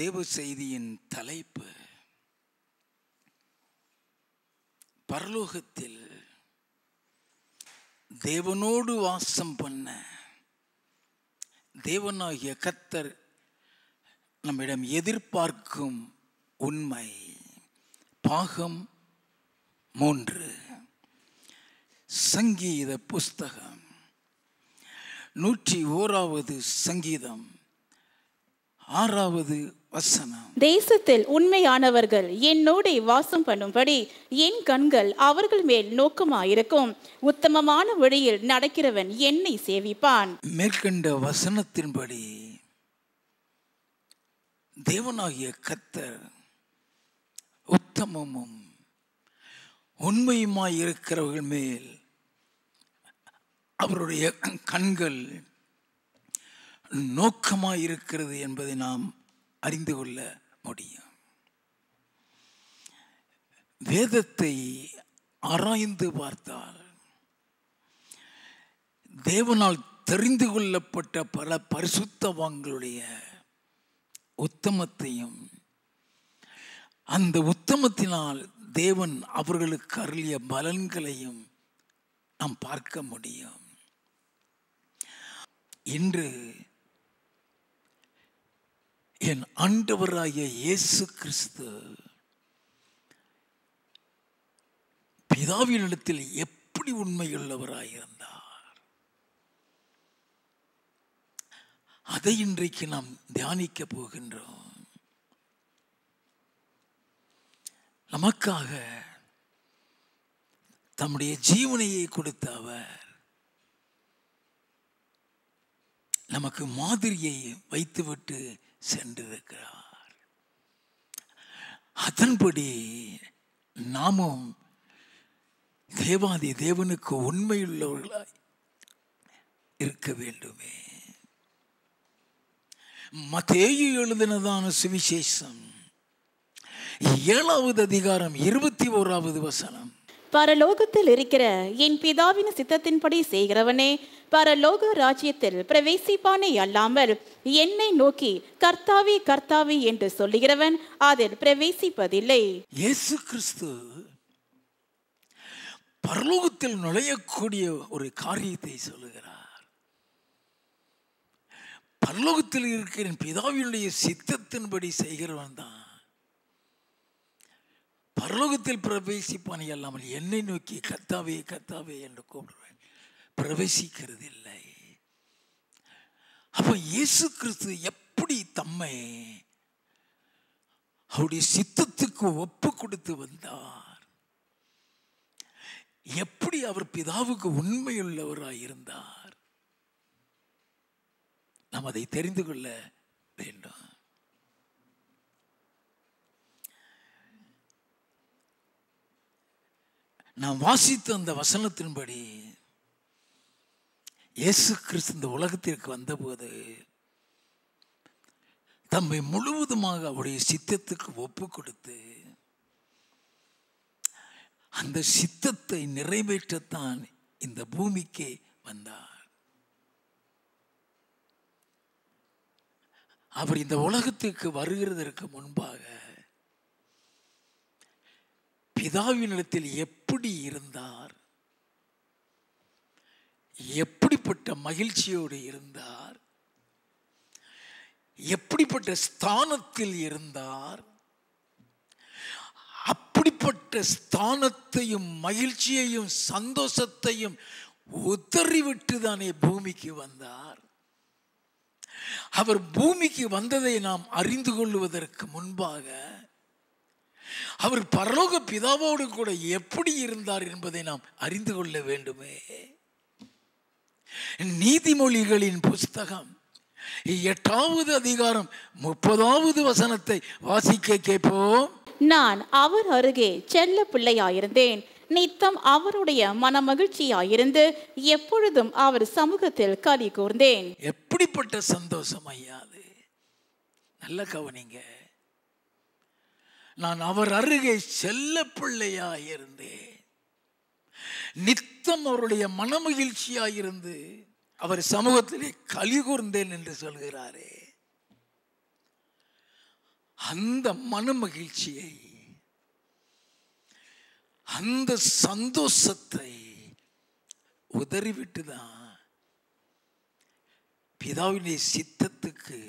தேவ செய்தியின் தலைப்பு பரலோகத்தில் தேவனோடு வாசம் பண்ண தேவனாகிய கர்த்தர் நம்மிடம் எதிர்பார்க்கும் உண்மை. பாகம் 3. சங்கீத புஸ்தகம் 101வது சங்கீதம் 6வது வசனம். தேசத்தில் உண்மையானவர்கள் என்னோட வாசம் பண்ணும்படி என் கண்கள் அவர்கள் மேல் நோக்கமாயிருக்கும். உத்தமமான வழியில் நடக்கிறவன் என்னை சேவிப்பான். மேற்கண்ட வசனத்தின்படி தேவனாகிய கர்த்தர் உத்தமமும் உண்மையுமாய் இருக்கிறவர்கள் மேல் அவருடைய கண்கள் நோக்கமாய் இருக்கிறது என்பதை நாம் அறிந்து கொள்ள முடியும். வேதத்தை ஆராய்ந்து பார்த்தால் தேவனால் தெரிந்து கொள்ளப்பட்ட பல பரிசுத்தவான்களுடைய உத்தமத்தையும் அந்த உத்தமத்தினால் தேவன் அவர்களுக்கு அருளிய பலன்களையும் நாம் பார்க்க முடியும். இன்று என் ஆண்டவராகிய இயேசு கிறிஸ்து பிதாவினிடத்தில் எப்படி உண்மையுள்ளவராயிருந்தார், அதை இன்றைக்கு நாம் தியானிக்க போகின்றோம். நமக்காக தம்முடைய ஜீவனையை கொடுத்த அவர் நமக்கு மாதிரியை வைத்துவிட்டு சென்றிருக்கிறார். அதன்படி நாமும் தேவாதி தேவனுக்கு உண்மையுள்ளவர்களாய் இருக்க வேண்டுமே. மத்தேயு எழுதினதான சுவிசேஷம் 7வது அதிகாரம் 21வது வசனம். பரலோகத்தில் இருக்கிற என் பிதாவின் சித்தத்தின்படி செய்கிறவனே பரலோக ராஜ்யத்தில் பிரவேசிப்பானே அல்லாமல் என்னை நோக்கி கர்த்தாவே கர்த்தாவே என்று சொல்லுகிறவன் அதில் பிரவேசிப்பதில்லை. இயேசு கிறிஸ்து பரலோகத்தில் நுழையக்கூடிய ஒரு காரியத்தை சொல்லுகிறார். பரலோகத்தில் இருக்கிற பிதாவினுடைய சித்தத்தின்படி செய்கிறவன் தான் பரலோகத்தில் பிரவேசிப்பானே அல்லாமல் என்னை நோக்கி கர்த்தாவே கர்த்தாவே என்று கூப்பிடுவேன் பிரவேசிக்கிறது இல்லை. அப்ப இயேசு கிறிஸ்து எப்படி தம்மை அவருடைய சித்தத்துக்கு ஒப்பு கொடுத்து வந்தார், எப்படி அவர் பிதாவுக்கு உண்மையுள்ளவராய் இருந்தார், நாம் அதை தெரிந்து கொள்ள வேண்டும். நாம் வாசித்த அந்த வசனத்தின்படி இயேசு கிறிஸ்து இந்த உலகத்திற்கு வந்தபோது தம்மை முழுவதுமாக அவருடைய சித்தத்துக்கு ஒப்பு கொடுத்து அந்த சித்தத்தை நிறைவேற்றத்தான் இந்த பூமிக்கு வந்தார். அவர் இந்த உலகத்திற்கு வருகிறதற்கு முன்பாக பிதாவினிடத்தில் எப்படி இருந்தார், எப்படிப்பட்ட மகிழ்ச்சியோடு இருந்தார், எப்படிப்பட்ட ஸ்தானத்தில் இருந்தார், அப்படிப்பட்ட ஸ்தானத்தையும் மகிழ்ச்சியையும் சந்தோஷத்தையும் உதறிவிட்டு தானே பூமிக்கு வந்தார். அவர் பூமிக்கு வந்ததை நாம் அறிந்து கொள்வதற்கு முன்பாக அவர் பரலோக பிதாவோடு கூட எப்படி இருந்தார் என்பதை நாம் அறிந்து கொள்ள வேண்டுமே. நீதிமொழிகளின் புஸ்தகம் 8வது அதிகாரம் 30வது வசனத்தை வாசிக்க கேட்போம். நான் அவர் அருகே செல்ல பிள்ளையாயிருந்தேன், நித்தம் அவருடைய மனமகிழ்ச்சியாயிருந்து எப்பொழுதும் அவர் சமூகத்தில் களி கூர்ந்தேன். எப்படிப்பட்ட சந்தோஷம் ஐயா அது! நல்ல கவனிங்க. நான் அவர் அருகே செல்ல பிள்ளையாயிருந்தேன், நித்தம் அவருடைய மனமகிழ்ச்சியாயிருந்து அவர் சமூகத்திலே களி கூர்ந்தேன் என்று சொல்கிறாரே. அந்த மன மகிழ்ச்சியை, அந்த சந்தோஷத்தை உதறிவிட்டுதான் பிதாவினுடைய சித்தத்துக்கு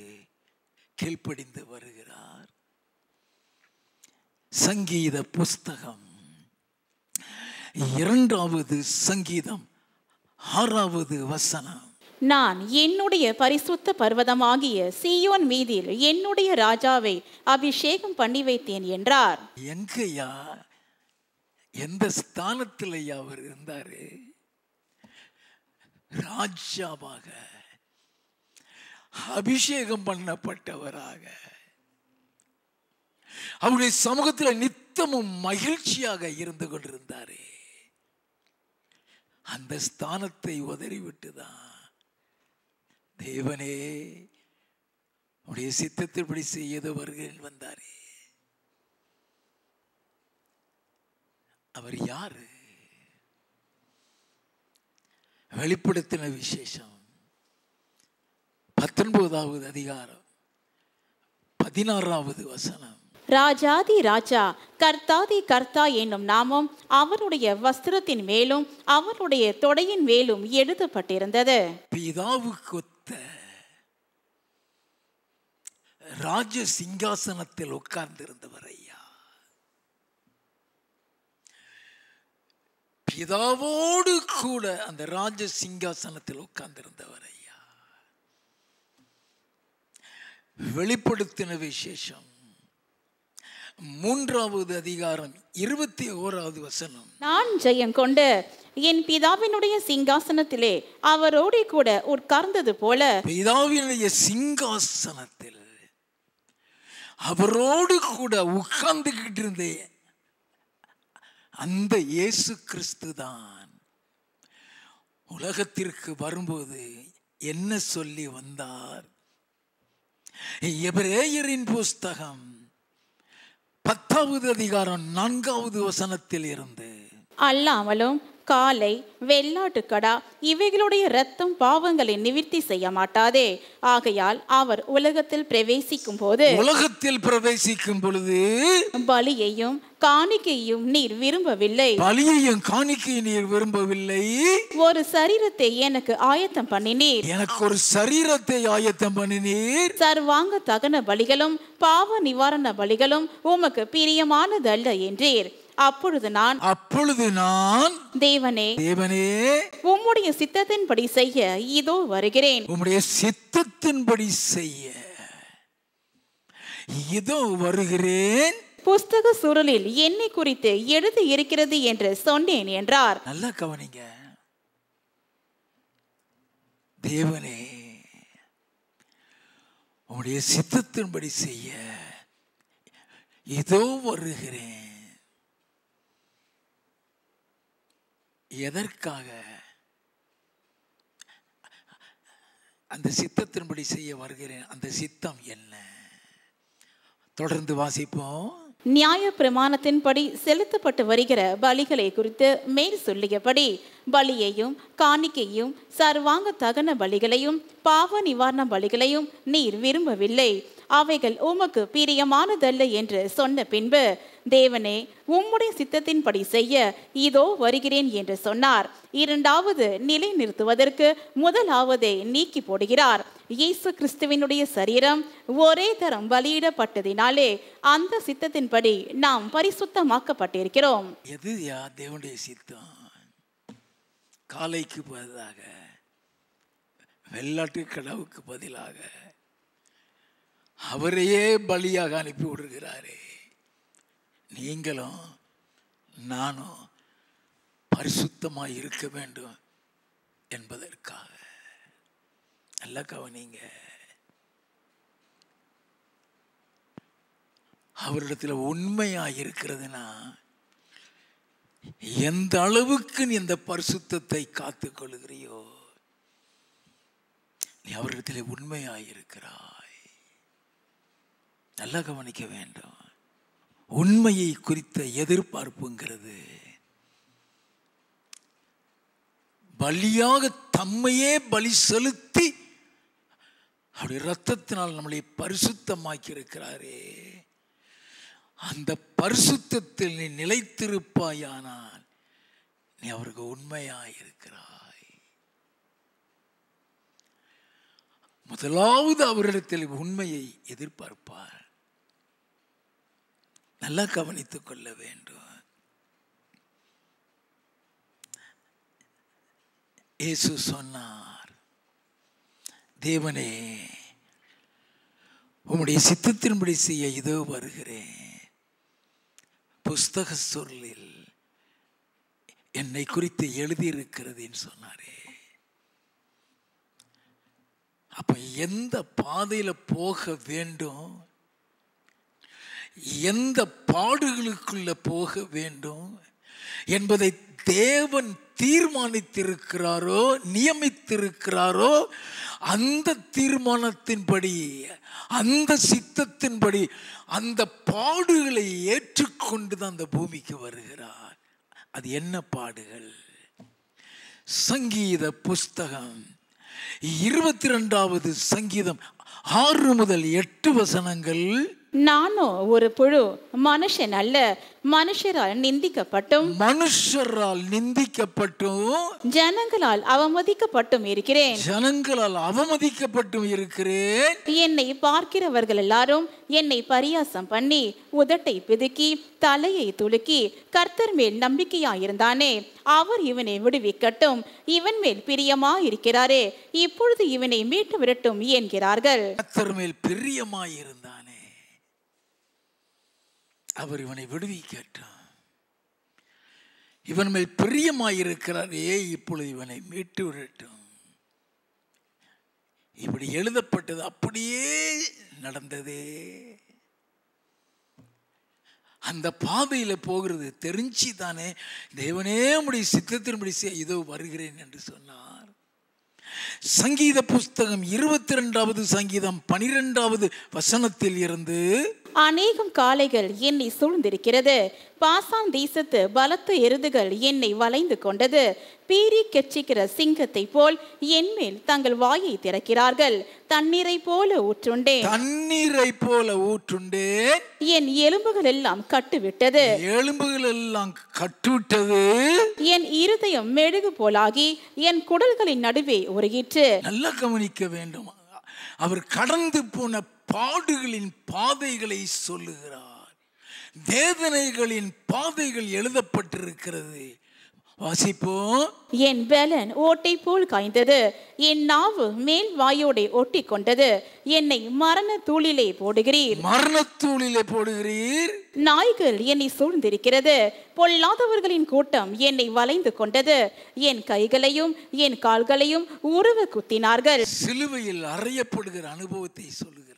கீழ்ப்படிந்து வருகிறார். சங்கீத புஸ்தகம் 2வது சங்கீதம் 6வது வசனம். நான் என்னுடைய பரிசுத்த பர்வதமாகிய சீயோன் மீதில் என்னுடைய ராஜாவை அபிஷேகம் பண்ணி வைத்தேன் என்றார். எங்கய்யா, எந்த ஸ்தானத்தில் அவர் இருந்தாரு? ராஜாவாக, அபிஷேகம் பண்ணப்பட்டவராக, அவருடைய சமூகத்தில் நித்தமும் மகிழ்ச்சியாக இருந்து கொண்டிருந்தாரே. அந்த ஸ்தானத்தை உதறிவிட்டுதான் தேவனே உடைய சித்தத்தின்படி செய்ய வருகிறேன் வந்தாரே. அவர் யாரு? வெளிப்படுத்தின விசேஷம் 19வது அதிகாரம் 16வது வசனம். ராஜாதி ராஜா கர்த்தாதி கர்த்தா என்னும் நாமம் அவருடைய வஸ்திரத்தின் மேலும் அவருடைய தொடையின் மேலும் எழுதப்பட்டிருந்தது. பிதாவுக்கு ஒத்த ராஜ சிங்காசனத்தில் உட்கார்ந்திருந்தவர் ஐயா. பிதாவோடு கூட அந்த ராஜ சிங்காசனத்தில் உட்கார்ந்திருந்தவர் ஐயா. வெளிப்படுத்தின விசேஷம் 3வது அதிகாரம் 21வது வசனம். நான் ஜெயம் கொண்டு என் பிதாவினுடைய சிங்காசனத்திலே அவரோடு கூட உட்கார்ந்தது போல, பிதாவினுடைய சிங்காசனத்தில் அவரோடு கூட உட்கார்ந்துகிட்டு இருந்தே அந்த இயேசு கிறிஸ்து தான் உலகத்திற்கு வரும்போது என்ன சொல்லி வந்தார்? எபிரேயரின் புஸ்தகம் 10வது அதிகாரம் 4வது வசனத்தில் இருந்து, அல்லாமலும் காளை வெள்ளாட்டுக்கடா இவைகளுடைய இரத்தம் பாவங்களை நிவிர்த்தி செய்ய மாட்டாதே. ஆகையால் அவர் உலகத்தில் பிரவேசிக்கும் பொழுது பலியையும் காணிக்கையும் நீர் விரும்பவில்லை. பலியையும் காணிக்கையை நீர் விரும்பவில்லை. ஒரு சரீரத்தை எனக்கு ஆயத்தம் பண்ணினீர். எனக்கு ஒரு சரீரத்தை ஆயத்தம் பண்ணினீர். சர்வாங்க தகன பலிகளும் பாவ நிவாரண பலிகளும் உமக்கு பிரியமானதல்ல என்றீர். அப்பொழுது நான் தேவனே உம்முடைய சித்தத்தின்படி செய்ய இதோ வருகிறேன். உம்முடைய சித்தத்தின்படி செய்ய இதோ வருகிறேன். புஸ்தக சுருளில் என்னை குறித்து எழுதி இருக்கிறது என்று சொன்னேன் என்றார். நல்லா கவனிங்க. தேவனே உம்முடைய சித்தத்தின்படி செய்ய இதோ வருகிறேன். எதற்காக அந்த சித்தத்தின்படி செய்ய வருகிறேன்? அந்த சித்தம் என்ன? தொடர்ந்து வாசிப்போம். நியாய பிரமாணத்தின்படி செலுத்தப்பட்டு வருகிற பலிகளை குறித்து மேல் சொல்லியபடி பலியையும் காணிக்கையும் சர்வாங்க தகன பலிகளையும் பாவ நிவாரண பலிகளையும் நீர் விரும்பவில்லை. அவைகள் உமக்கு பிரியமானதல்ல என்று சொன்ன பின்பு தேவனே உம்முடைய சித்தத்தின்படி செய்ய இதோ வருகிறேன் என்று சொன்னார். 2வது நிலை நிறுத்துவதற்கு 1வதை நீக்கி போடுகிறார். இயேசு கிறிஸ்துவினுடைய சரீரம் ஒரே தரம் பலியிடப்பட்டதினாலே அந்த சித்தத்தின்படி நாம் பரிசுத்தமாக்கப்பட்டிருக்கிறோம். எது தேவனுடைய சித்தம்? காளைக்கு பதிலாக வெள்ளாட்டு கடாவுக்கு பதிலாக அவரையே பலியாக அனுப்பி விடுகிறாரே. நீங்களும் நானும் பரிசுத்தமாக இருக்க வேண்டும் என்பதற்காக. நல்ல கவனிங்க. அவரிடத்தில் உண்மையாக இருக்கிறதுனா எந்த அளவுக்கு நீ இந்த பரிசுத்தத்தை காத்துக் கொள்கிறியோ நீ அவரிடத்தில் உண்மையாக இருக்கிறாய். நல்லா கவனிக்க வேண்டும். உண்மையை குறித்த எதிர்பார்ப்புங்கிறது பலியாக தம்மையே பலி செலுத்தி அவருடைய இரத்தத்தினால் நம்மளை பரிசுத்தமாக்கி இருக்கிறாரே. அந்த பரிசுத்தத்தில் நீ நிலைத்திருப்பாயானால் நீ அவருக்கு உண்மையாயிருக்கிறாய். முதலாவது அவரிடத்தில் உண்மையை எதிர்பார்ப்பார். நல்லா கவனித்துக் கொள்ள வேண்டும். இயேசு சொன்னார், தேவனே உம்முடைய சித்தத்தின்படி செய்ய இதோ வருகிறேன். புஸ்தக சொல்லில் என்னை குறித்து எழுதியிருக்கிறதுன்னு சொன்னாரே. அப்ப எந்த பாதையில போக வேண்டும், எந்த பாடுகளுக்குள்ள போக வேண்டும் என்பதை தேவன் தீர்மானித்திருக்கிறாரோ நியமித்திருக்கிறாரோ அந்த தீர்மானத்தின்படி அந்த சித்தத்தின்படி அந்த பாடுகளை ஏற்றுக்கொண்டுதான் அந்த பூமிக்கு வருகிறார். அது என்ன பாடுகள்? சங்கீத புஸ்தகம் 22வது சங்கீதம் 6 முதல் 8 வசனங்கள். நானோ ஒரு புழு, மனுஷன் அல்ல, மனுஷரால் நிந்திக்கப்பட்டும் ஜனங்களால் அவமதிக்கப்பட்டும் இருக்கிறேன். என்னை பார்க்கிறவர்கள் எல்லாரும் என்னை பரியாசம் பண்ணி உதட்டை பிதுக்கி தலையை துலுக்கி, கர்த்தர் மேல் நம்பிக்கையாயிருந்தானே, அவர் இவனை விடுவிக்கட்டும், இவன் மேல் பிரியமாயிருக்கிறாரே, இப்பொழுது இவனை மீட்டு விரட்டும் என்கிறார்கள். கர்த்தர் மேல் பிரியமாயிருந்தானே, அவர் இவனை விடுவிக்கட்டும், இவன் மேல் பிரியமாயிருக்கிறாரே, இப்பொழுது இவனை மீட்டு விடட்டும். இப்படி எழுதப்பட்டது அப்படியே நடந்ததே. அந்த பாதையில போகிறது தெரிஞ்சு தானே தேவனே உம்முடைய சித்தத்தின்படி இதோ வருகிறேன் என்று சொன்னார். சங்கீத புஸ்தகம் 22வது சங்கீதம் 12வது வசனத்தில் இருந்து, அநேகம் காளைகள் என்னை சூழ்ந்திருக்கிறது, பாசான் தேசத்து பலத்த எருதுகள் என்னை வளைந்து கொண்டது, பீறி கெச்சிக்கிற சிங்கத்தை போல் என் மேல் தங்கள் வாயை திறக்கிறார்கள், தண்ணீரை போல ஊற்றுண்டேன், என் எலும்புகள் எல்லாம் கட்டுவிட்டது, என் இருதயம் மெழுகு போலாகி என் குடல்களின் நடுவே உருகிற்று. நல்லா கவனிக்க வேண்டும். அவர் கடந்து போன பாடுகளின் பாதைகளை சொல்லுகிறார். வேதனைகளின் பாதைகள் எழுதப்பட்டிருக்கிறது. வாசிப்போம். என் பெலன் ஓட்டை போல் காய்ந்தது, என் நாவு மேல் வாயோடே ஒட்டி கொண்டது, என்னை மரண தூளிலே போடுகிறீர். நாய்கள் என்னை சூழ்ந்திருக்கிறது, பொல்லாதவர்களின் கூட்டம் என்னை வளைந்து கொண்டது, என் கைகளையும் என் கால்களையும் உருவ குத்தினார்கள். சிலுவையில் அறையப்படுகிற அனுபவத்தை சொல்லுகிறது.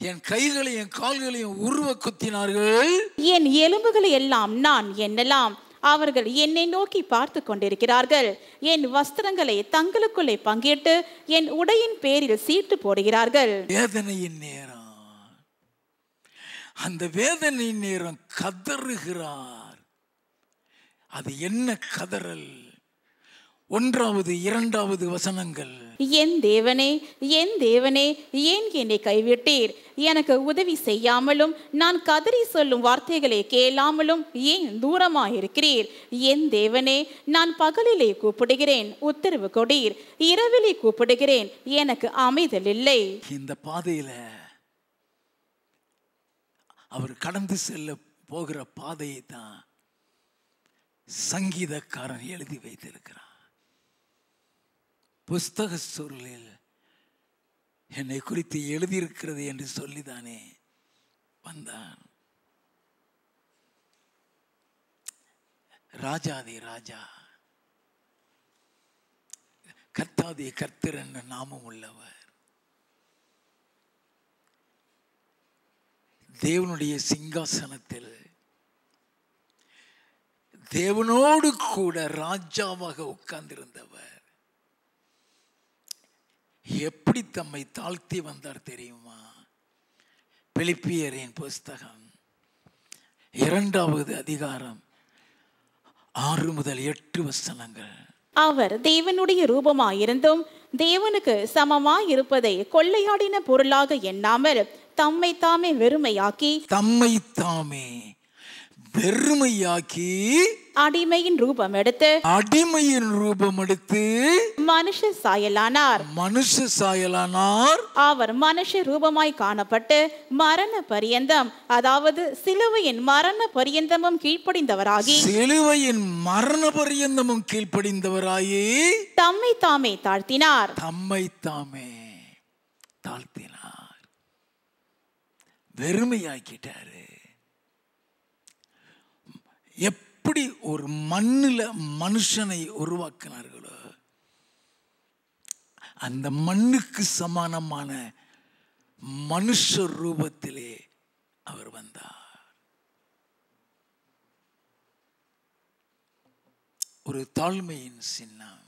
என் கைகளையும் என் கால்களையும் உருவ குத்தினார்கள், என் எலும்புகளை எல்லாம் நான் எண்ணலாம், அவர்கள் என்னை நோக்கி பார்த்து கொண்டிருக்கிறார்கள், என் வஸ்திரங்களை தங்களுக்குள்ளே பங்கிட்டு என் உடையின் பேரில் சீட்டு போடுகிறார்கள். வேதனையின் நேரம், அந்த வேதனையின் நேரம் கதறுகிறார். அது என்ன கதறல்? 1வது 2வது வசனங்கள். என் தேவனே, என் தேவனே, ஏன் என்னை கைவிட்டீர்? எனக்கு உதவி செய்யாமலும் நான் கதறி சொல்லும் வார்த்தைகளை கேளாமலும் ஏன் தூரமாயிருக்கிறீர்? என் தேவனே, நான் பகலிலே கூப்பிடுகிறேன், உத்தரவு கொடீர், இரவிலே கூப்பிடுகிறேன், எனக்கு அமைதல் இல்லை. இந்த பாதையில அவர் கடந்து செல்ல போகிற பாதையை தான் சங்கீதக்காரன் எழுதி வைத்திருக்கிறார். புஸ்தக சொல்லில் என்னை குறித்து எழுதியிருக்கிறது என்று சொல்லிதானே வந்தான். ராஜாதி ராஜா, கர்த்தாதி கர்த்தர் என்ற நாமம் உள்ளவர், தேவனுடைய சிங்காசனத்தில் தேவனோடு கூட ராஜாவாக உட்கார்ந்திருந்தவர் எப்படி தம்மை தாழ்த்தி வந்தார் தெரியுமா? பிலிப்பியரின் புஸ்தகம் 2வது அதிகாரம் 6 முதல் 8 வசனங்கள். அவர் தேவனுடைய ரூபமாயிருந்தும் தேவனுக்கு சமமாயிருப்பதை கொள்ளையாடின பொருளாக எண்ணாமல் தம்மை தாமே வெறுமையாக்கி தம்மை தாமே வெறுமையாக்கி அடிமையின் ரூபம் எடுத்து மனுஷ சாயலானார். அவர் மனுஷ ரூபமாய் காணப்பட்டு மரண பரியந்தம், அதாவது சிலுவையின் மரண பரியந்தமும் கீழ்ப்படிந்தவராகி தம்மை தாமே தாழ்த்தினார். வெறுமையாக்கிட்டாரு. எப்படி ஒரு மண்ணில் மனுஷனை உருவாக்கினார்களோ அந்த மண்ணுக்கு சமானமான மனுஷ ரூபத்திலே அவர் வந்தார். ஒரு தாழ்மையின் சின்னம்.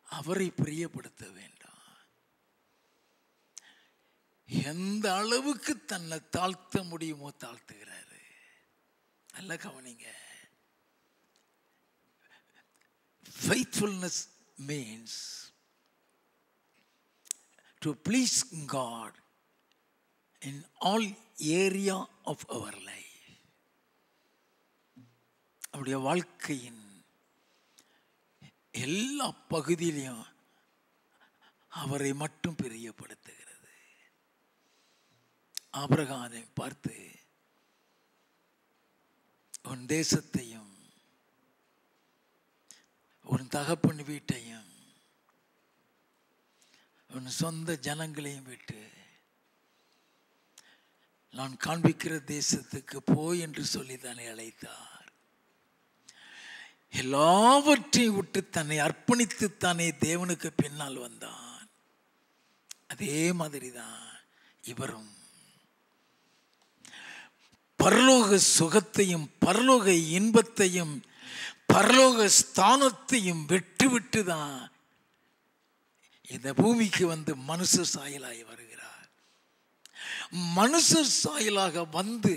அவரை பிரியப்படுத்த வேண்டும். எந்த அளவுக்கு தன்னை தாழ்த்த முடியுமோ தாழ்த்துகிறாரு. நல்ல கவனிங்க. Faithfulness means to please God in all area of our life. அவருடைய வாழ்க்கையின் எல்லா பகுதியிலையும் அவரை மட்டும் பிரியப்படுத்துகிறது. ஆபிரகாமை பார்த்து, உன் தேசத்தையும் உன் தகப்பன் வீட்டையும் உன் சொந்த ஜனங்களையும் விட்டு நான் காண்பிக்கிற தேசத்துக்கு போய் என்று சொல்லி தன்னை அழைத்தார். எல்லாவற்றையும் விட்டு தன்னை அர்ப்பணித்து தானே தேவனுக்கு பின்னால் வந்தான். அதே மாதிரிதான் இவரும் பரலோக சுகத்தையும் பரலோக இன்பத்தையும் பரலோக ஸ்தானத்தையும் விட்டு தான் இந்த பூமிக்கு வந்து மனுஷ சாயலாய் வருகிறார். மனுஷ சாயலாக வந்து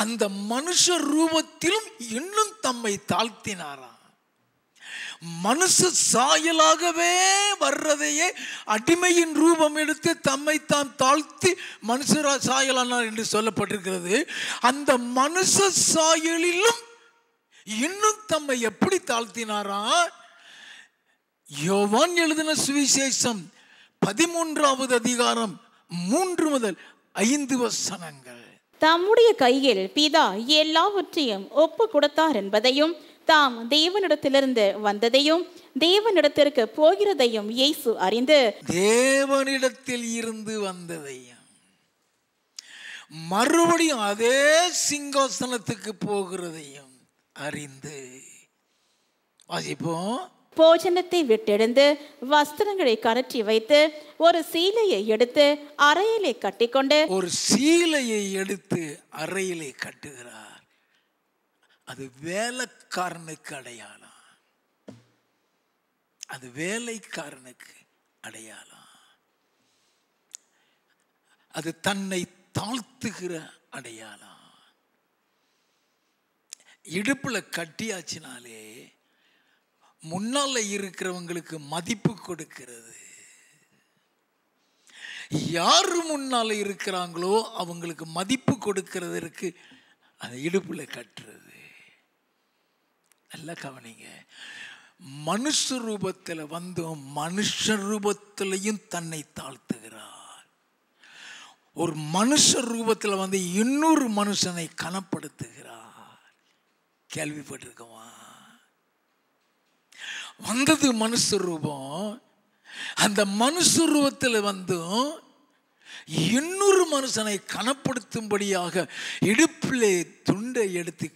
அந்த மனுஷ ரூபத்திலும் இன்னும் தம்மை தாழ்த்தினாராம். மனுஷ சாயலாகவே வர்றதையே அடிமையின் ரூபம் எடுத்து தம்மை தான் தாழ்த்தி மனுஷ சாயலானார் என்று சொல்லப்பட்டிருக்கிறது. அந்த மனுஷ சாயலிலும் இன்னும் தம்மை எப்படி தாழ்த்தினாரா? யோவான் எழுதின சுவிசேஷம் 13வது அதிகாரம் 3 முதல் 5 வசனங்கள். தம்முடைய கையில் பிதா எல்லாவற்றையும் ஒப்பு கொடுத்தார் என்பதையும் தாம் தேவனிடத்திலிருந்து வந்ததையும் தேவனிடத்திற்கு போகிறதையும் இயேசு அறிந்து, தேவனிடத்தில் இருந்து வந்ததையும் மறுபடியும் அதே சிங்காசனத்துக்கு போகிறதையும் அறிந்து, வாசிப்போம். போஜனத்தை விட்டெழுந்து வஸ்திரங்களை கழற்றி வைத்து ஒரு சீலையை எடுத்து அறையிலே கட்டிக்கொண்டு, ஒரு சீலையை எடுத்து அறையிலே கட்டுகிறார். அது வேலைக்காரனுக்கு அடையாளம். அது வேலைக்காரனுக்கு அடையாளம். அது தன்னை தாழ்த்துகிற அடையாளம். இடுப்புல கட்டியாச்சினாலே முன்னால இருக்கிறவங்களுக்கு மதிப்பு கொடுக்கிறது. யாரு முன்னால இருக்கிறாங்களோ அவங்களுக்கு மதிப்பு கொடுக்கிறதற்கு அந்த இடுப்புல கட்டுறது. நல்ல கவனிங்க. மனுஷ ரூபத்தில் வந்தும் மனுஷ ரூபத்திலையும் தன்னை தாழ்த்துகிறார். ஒரு மனுஷ ரூபத்தில் வந்து இன்னொரு மனுஷனை கனப்படுத்துகிறார். கேள்விப்பட்டிருக்கவா? வந்தது மனுஷ ரூபம். அந்த மனுஷ ரூபத்தில் வந்தும் இன்னொரு மனுஷனை கனப்படுத்தும்படியாக இடுப்பிலே துண்டை எடுத்து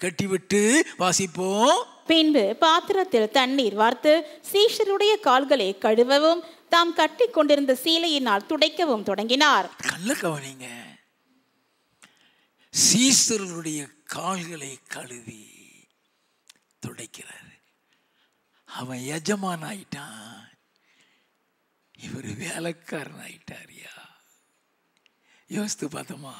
கட்டிவிட்டு, வாசிப்போம். பின்பு பாத்திரத்தில் தண்ணீர் வார்த்து சீஷருடைய கால்களை கழுவவும் தாம் கட்டி கொண்டிருந்த சீலையினால் துடைக்கவும் தொடங்கினார். நல்ல கவனிங்க. சீஷருடைய கால்களை கழுவி துடைக்கிறார். அவன் எஜமான் ஆயிட்டான், இவர் வேலைக்காரன் ஆயிட்டாரியா? யோசித்து பார்த்தோமா?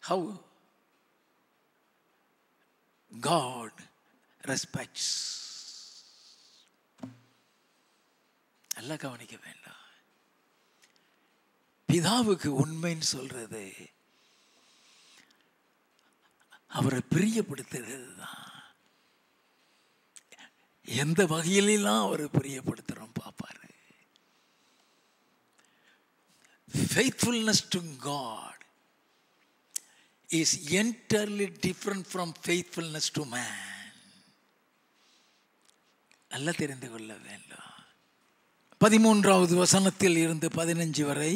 How God respects. நல்லா கவனிக்க வேண்டாம். பிதாவுக்கு உண்மைன்னு சொல்றது அவரை பிரியப்படுத்துறது தான். எந்த வகையிலாம் அவரை பிரியப்படுத்துறோம் பார்ப்பாரு. Faithfulness to God is entirely different from faithfulness to man. நல்லா தெரிந்து கொள்ள வேண்டும். 13வது வசனத்தில் இருந்து 15 வரை,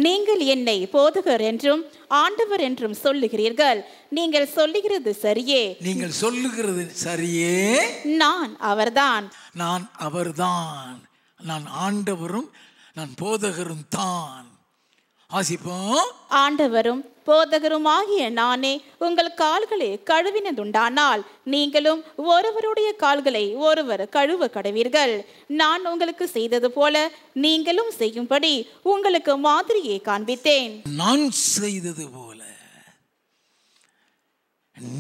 நீங்கள் என்னை போதகர் என்றும் ஆண்டவர் என்றும் சொல்லுகிறீர்கள். நீங்கள் சொல்லுகிறது சரியே. நீங்கள் சொல்லுகிறது சரியே. நான் அவர்தான். நான் அவர்தான். நான் ஆண்டவரும் நான் போதகரும் தான். ஆசிப்போம். ஆண்டவரும் போதகருமாகிய நானே உங்கள் கால்களை கழுவினதுண்டானால் நீங்களும் ஒருவருடைய கால்களை ஒருவர் கழுவ கடவீர்கள். நான் உங்களுக்கு செய்தது போல நீங்களும் செய்யும்படி உங்களுக்கு மாதிரியை காண்பித்தேன். நான் செய்தது போல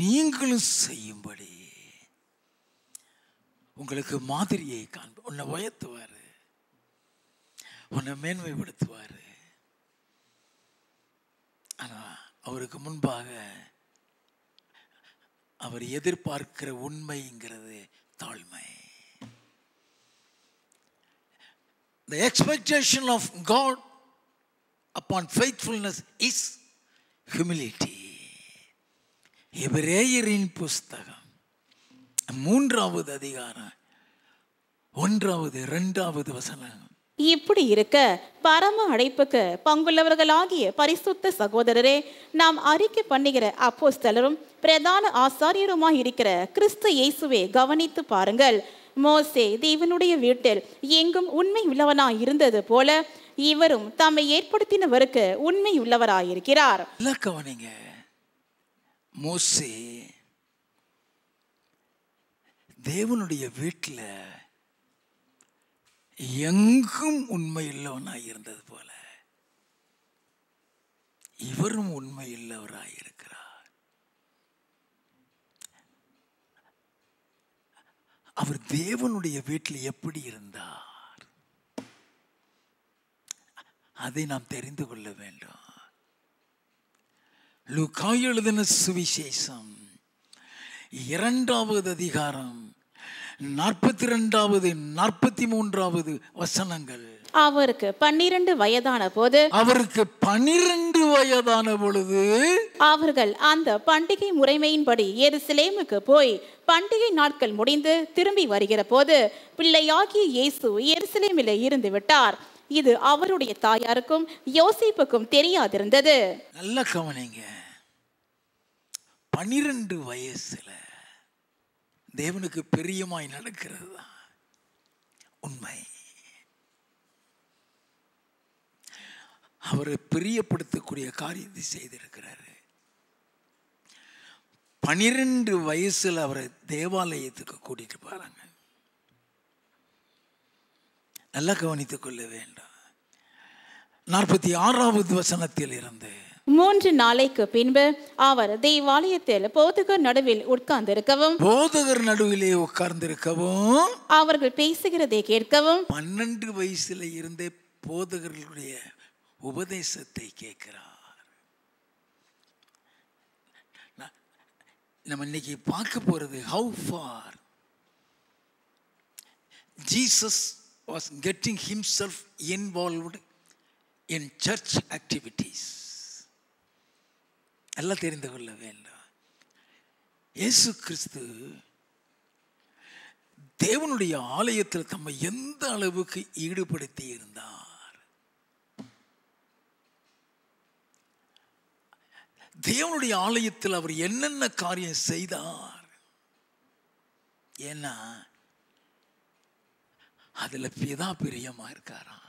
நீங்களும் செய்யும்படி உங்களுக்கு மாதிரியை காண்ப. உன்னை உயர்த்துவாரு, உன்னை மேன்மைப்படுத்துவாரு. ஆனா அவருக்கு முன்பாக அவர் எதிர்பார்க்கிற உண்மைங்கிறது தாழ்மை. The expectation of God upon faithfulness is humility. எபிரேயரின் புஸ்தகம் 3வது அதிகாரம் 1வது 2வது வசனம். இப்படி இருக்க பரம அழைப்புக்கு பங்குள்ளவர்களாகிய பரிசுத்த சகோதரரே, நாம் அறிக்கை பண்ணுகிற அப்போஸ்தலரும் பிரதான ஆசாரியருமாய் இருக்கிற கிறிஸ்து இயேசுவை கவனித்து பாருங்கள். மோசே தேவனுடைய வீட்டில் எங்கும் உண்மை உள்ளவனாய் இருந்தது போல இவரும் தம்மை ஏற்படுத்தினவருக்கு உண்மை உள்ளவராயிருக்கிறார். கவனிங்க, மோசே தேவனுடைய வீட்டில் எங்கும் உண்மை இல்லவனாய் இருந்தது போல இவரும் உண்மை இல்லவராய் இருக்கிறார். அவர் தேவனுடைய வீட்டில் எப்படி இருந்தார் அதை நாம் தெரிந்து கொள்ள வேண்டும். லூக்கா எழுதின சுவிசேஷம் 2வது அதிகாரம் 42வது 43வது வசனங்கள். அவருக்கு 12 வயதான போது அவர்கள் அந்த பண்டிகை முறைமையின்படி எருசலேமுக்கு போய் பண்டிகை நாட்கள் முடிந்து திரும்பி வருகிற போது பிள்ளையாகிய இயேசு எருசலேமிலே இருந்து விட்டார். இது அவருடைய தாயாருக்கும் யோசேப்புக்கும் தெரியாதிருந்தது. நல்ல கவனிங்க, 12 வயசுல தேவனுக்கு பிரியமாய் நடக்கிறது தான் உண்மை. அவரை பிரியப்படுத்தக்கூடிய காரியத்தை செய்திருக்கிறாரு. 12 வயசுல அவரை தேவாலயத்துக்கு கூட்டிட்டு போறாங்க. நல்லா கவனித்துக் கொள்ள வேண்டும். 46வது வசனத்தில் இருந்து 3 நாளைக்கு பின்பு அவர் தேவாலயத்தில் போதகர் நடுவில் உட்கார்ந்திருக்கவும் அவர்கள் பேசுகிறதை கேட்கவும் 12 வயசுல இருந்தே போதகர்களுடைய உபதேசத்தை கேட்கிறார். நம்ம இன்னைக்கு பார்க்க போறது how far Jesus was getting himself involved in church activities. எல்லாம் தெரிந்து கொள்ள வேண்டும். இயேசு கிறிஸ்து தேவனுடைய ஆலயத்தில் தம்மை எந்த அளவுக்கு ஈடுபடுத்தி இருந்தார், தேவனுடைய ஆலயத்தில் அவர் என்னென்ன காரியம் செய்தார். ஏன்னா அதுல பிதா பிரியமா இருக்காராம்.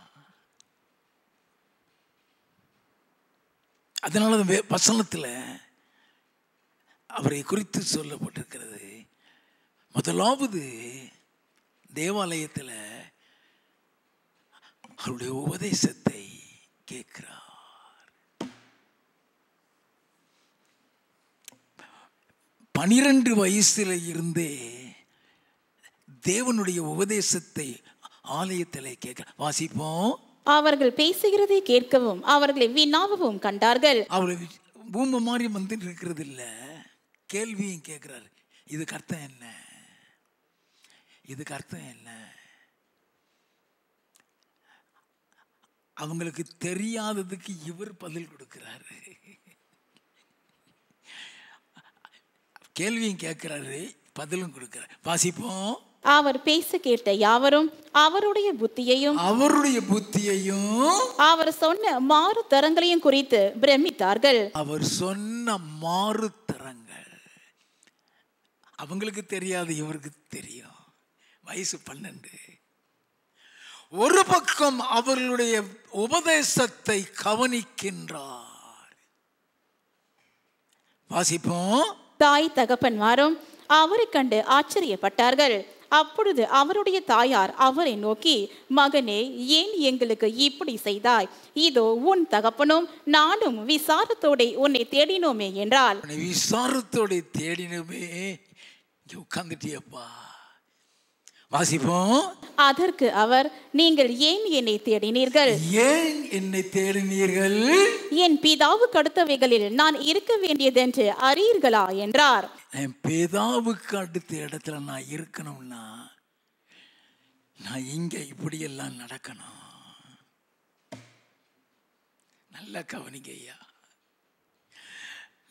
அதனால வசனத்தில் அவரை குறித்து சொல்லப்பட்டிருக்கிறது. முதலாவது தேவாலயத்தில் அவருடைய உபதேசத்தை கேட்கிறார். 12 வயசுல இருந்தே தேவனுடைய உபதேசத்தை ஆலயத்திலே கேட்க வாசிப்போம். அவர்கள் பேசுகிறதை கேட்கவும் அவர்களை வினாவவும் கண்டார்கள். அவளை பூமி மாதிரி வந்து இருக்கிறது இல்ல, கேள்வியும் கேட்கிறாரு. இதுக்கு அர்த்தம் என்ன, இதுக்கு அர்த்தம் என்ன? அவங்களுக்கு தெரியாததுக்கு இவர் பதில் கொடுக்கிறாரு. கேள்வியும் கேட்கிறாரு, பதிலும் கொடுக்கிறார். வாசிப்போம். அவர் பேச கேட்ட யாவரும் அவருடைய புத்தியையும் அவர் சொன்ன மாறு தரங்களையும் குறித்து பிரமித்தார்கள். அவர் சொன்ன மாறு தரங்கள் அவங்களுக்கு தெரியாது, இவருக்கு தெரியும். வயசு 12. ஒரு பக்கம் அவர்களுடைய உபதேசத்தை கவனிக்கின்றார். வாசிப்போம். தாய் தகப்பன்மாரும் அவரை கண்டு ஆச்சரியப்பட்டார்கள். அப்பொழுது அவருடைய தாயார் அவரை நோக்கி, மகனே, ஏன் எங்களுக்கு இப்படி செய்தாய்? இதோ உன் தகப்பனும் நானும் விசாரத்தோட உன்னை தேடினோமே என்றாள். விசாரத்தோட தேடினோமே, உட்கார்ந்துட்டியப்பா. வாசிப்போம். அதற்கு அவர், நீங்கள் ஏன் என்னை தேடினீர்கள்? ஏன் என்னை தேடினீர்கள்? என் பிதாவுக்கு அடுத்தவைகளில் நான் இருக்க வேண்டியதென்று அறியீர்களா என்றார். என் பிதாவுக்கு அடுத்த இடத்துல நான் இருக்கணும்னா நான் இங்க இப்படியெல்லாம் நடக்கணும். நல்ல கவனிங்க ஐயா.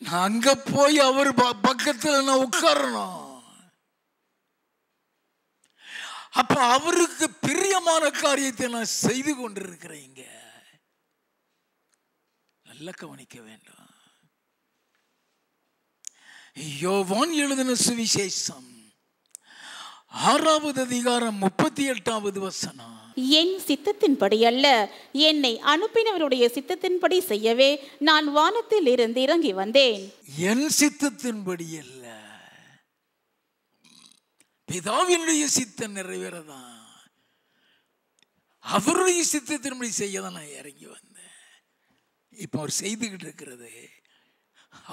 நான் அங்க போய் அவர் பக்கத்துல நான் உட்காரணும். அப்ப அவருக்கு பிரியமான காரியத்தை நான் செய்து கொண்டிருக்கிறேங்க. நல்ல கவனிக்க வேண்டும். யோவான் எழுதின சுவிசேஷம் 6வது அதிகாரம் 38வது வசனம். என் சித்தத்தின்படி அல்ல, என்னை அனுப்பினவருடைய சித்தத்தின்படி செய்யவே நான் வானத்தில் இருந்து இறங்கி வந்தேன். என் சித்தத்தின்படி அல்ல, பிதாவினுடைய சித்தம் நிறைவேறதான், அவருடைய சித்தத்தின்படி செய்யதான் நான் இறங்கி வந்தேன். இப்ப அவர் செய்துகிட்டு இருக்கிறது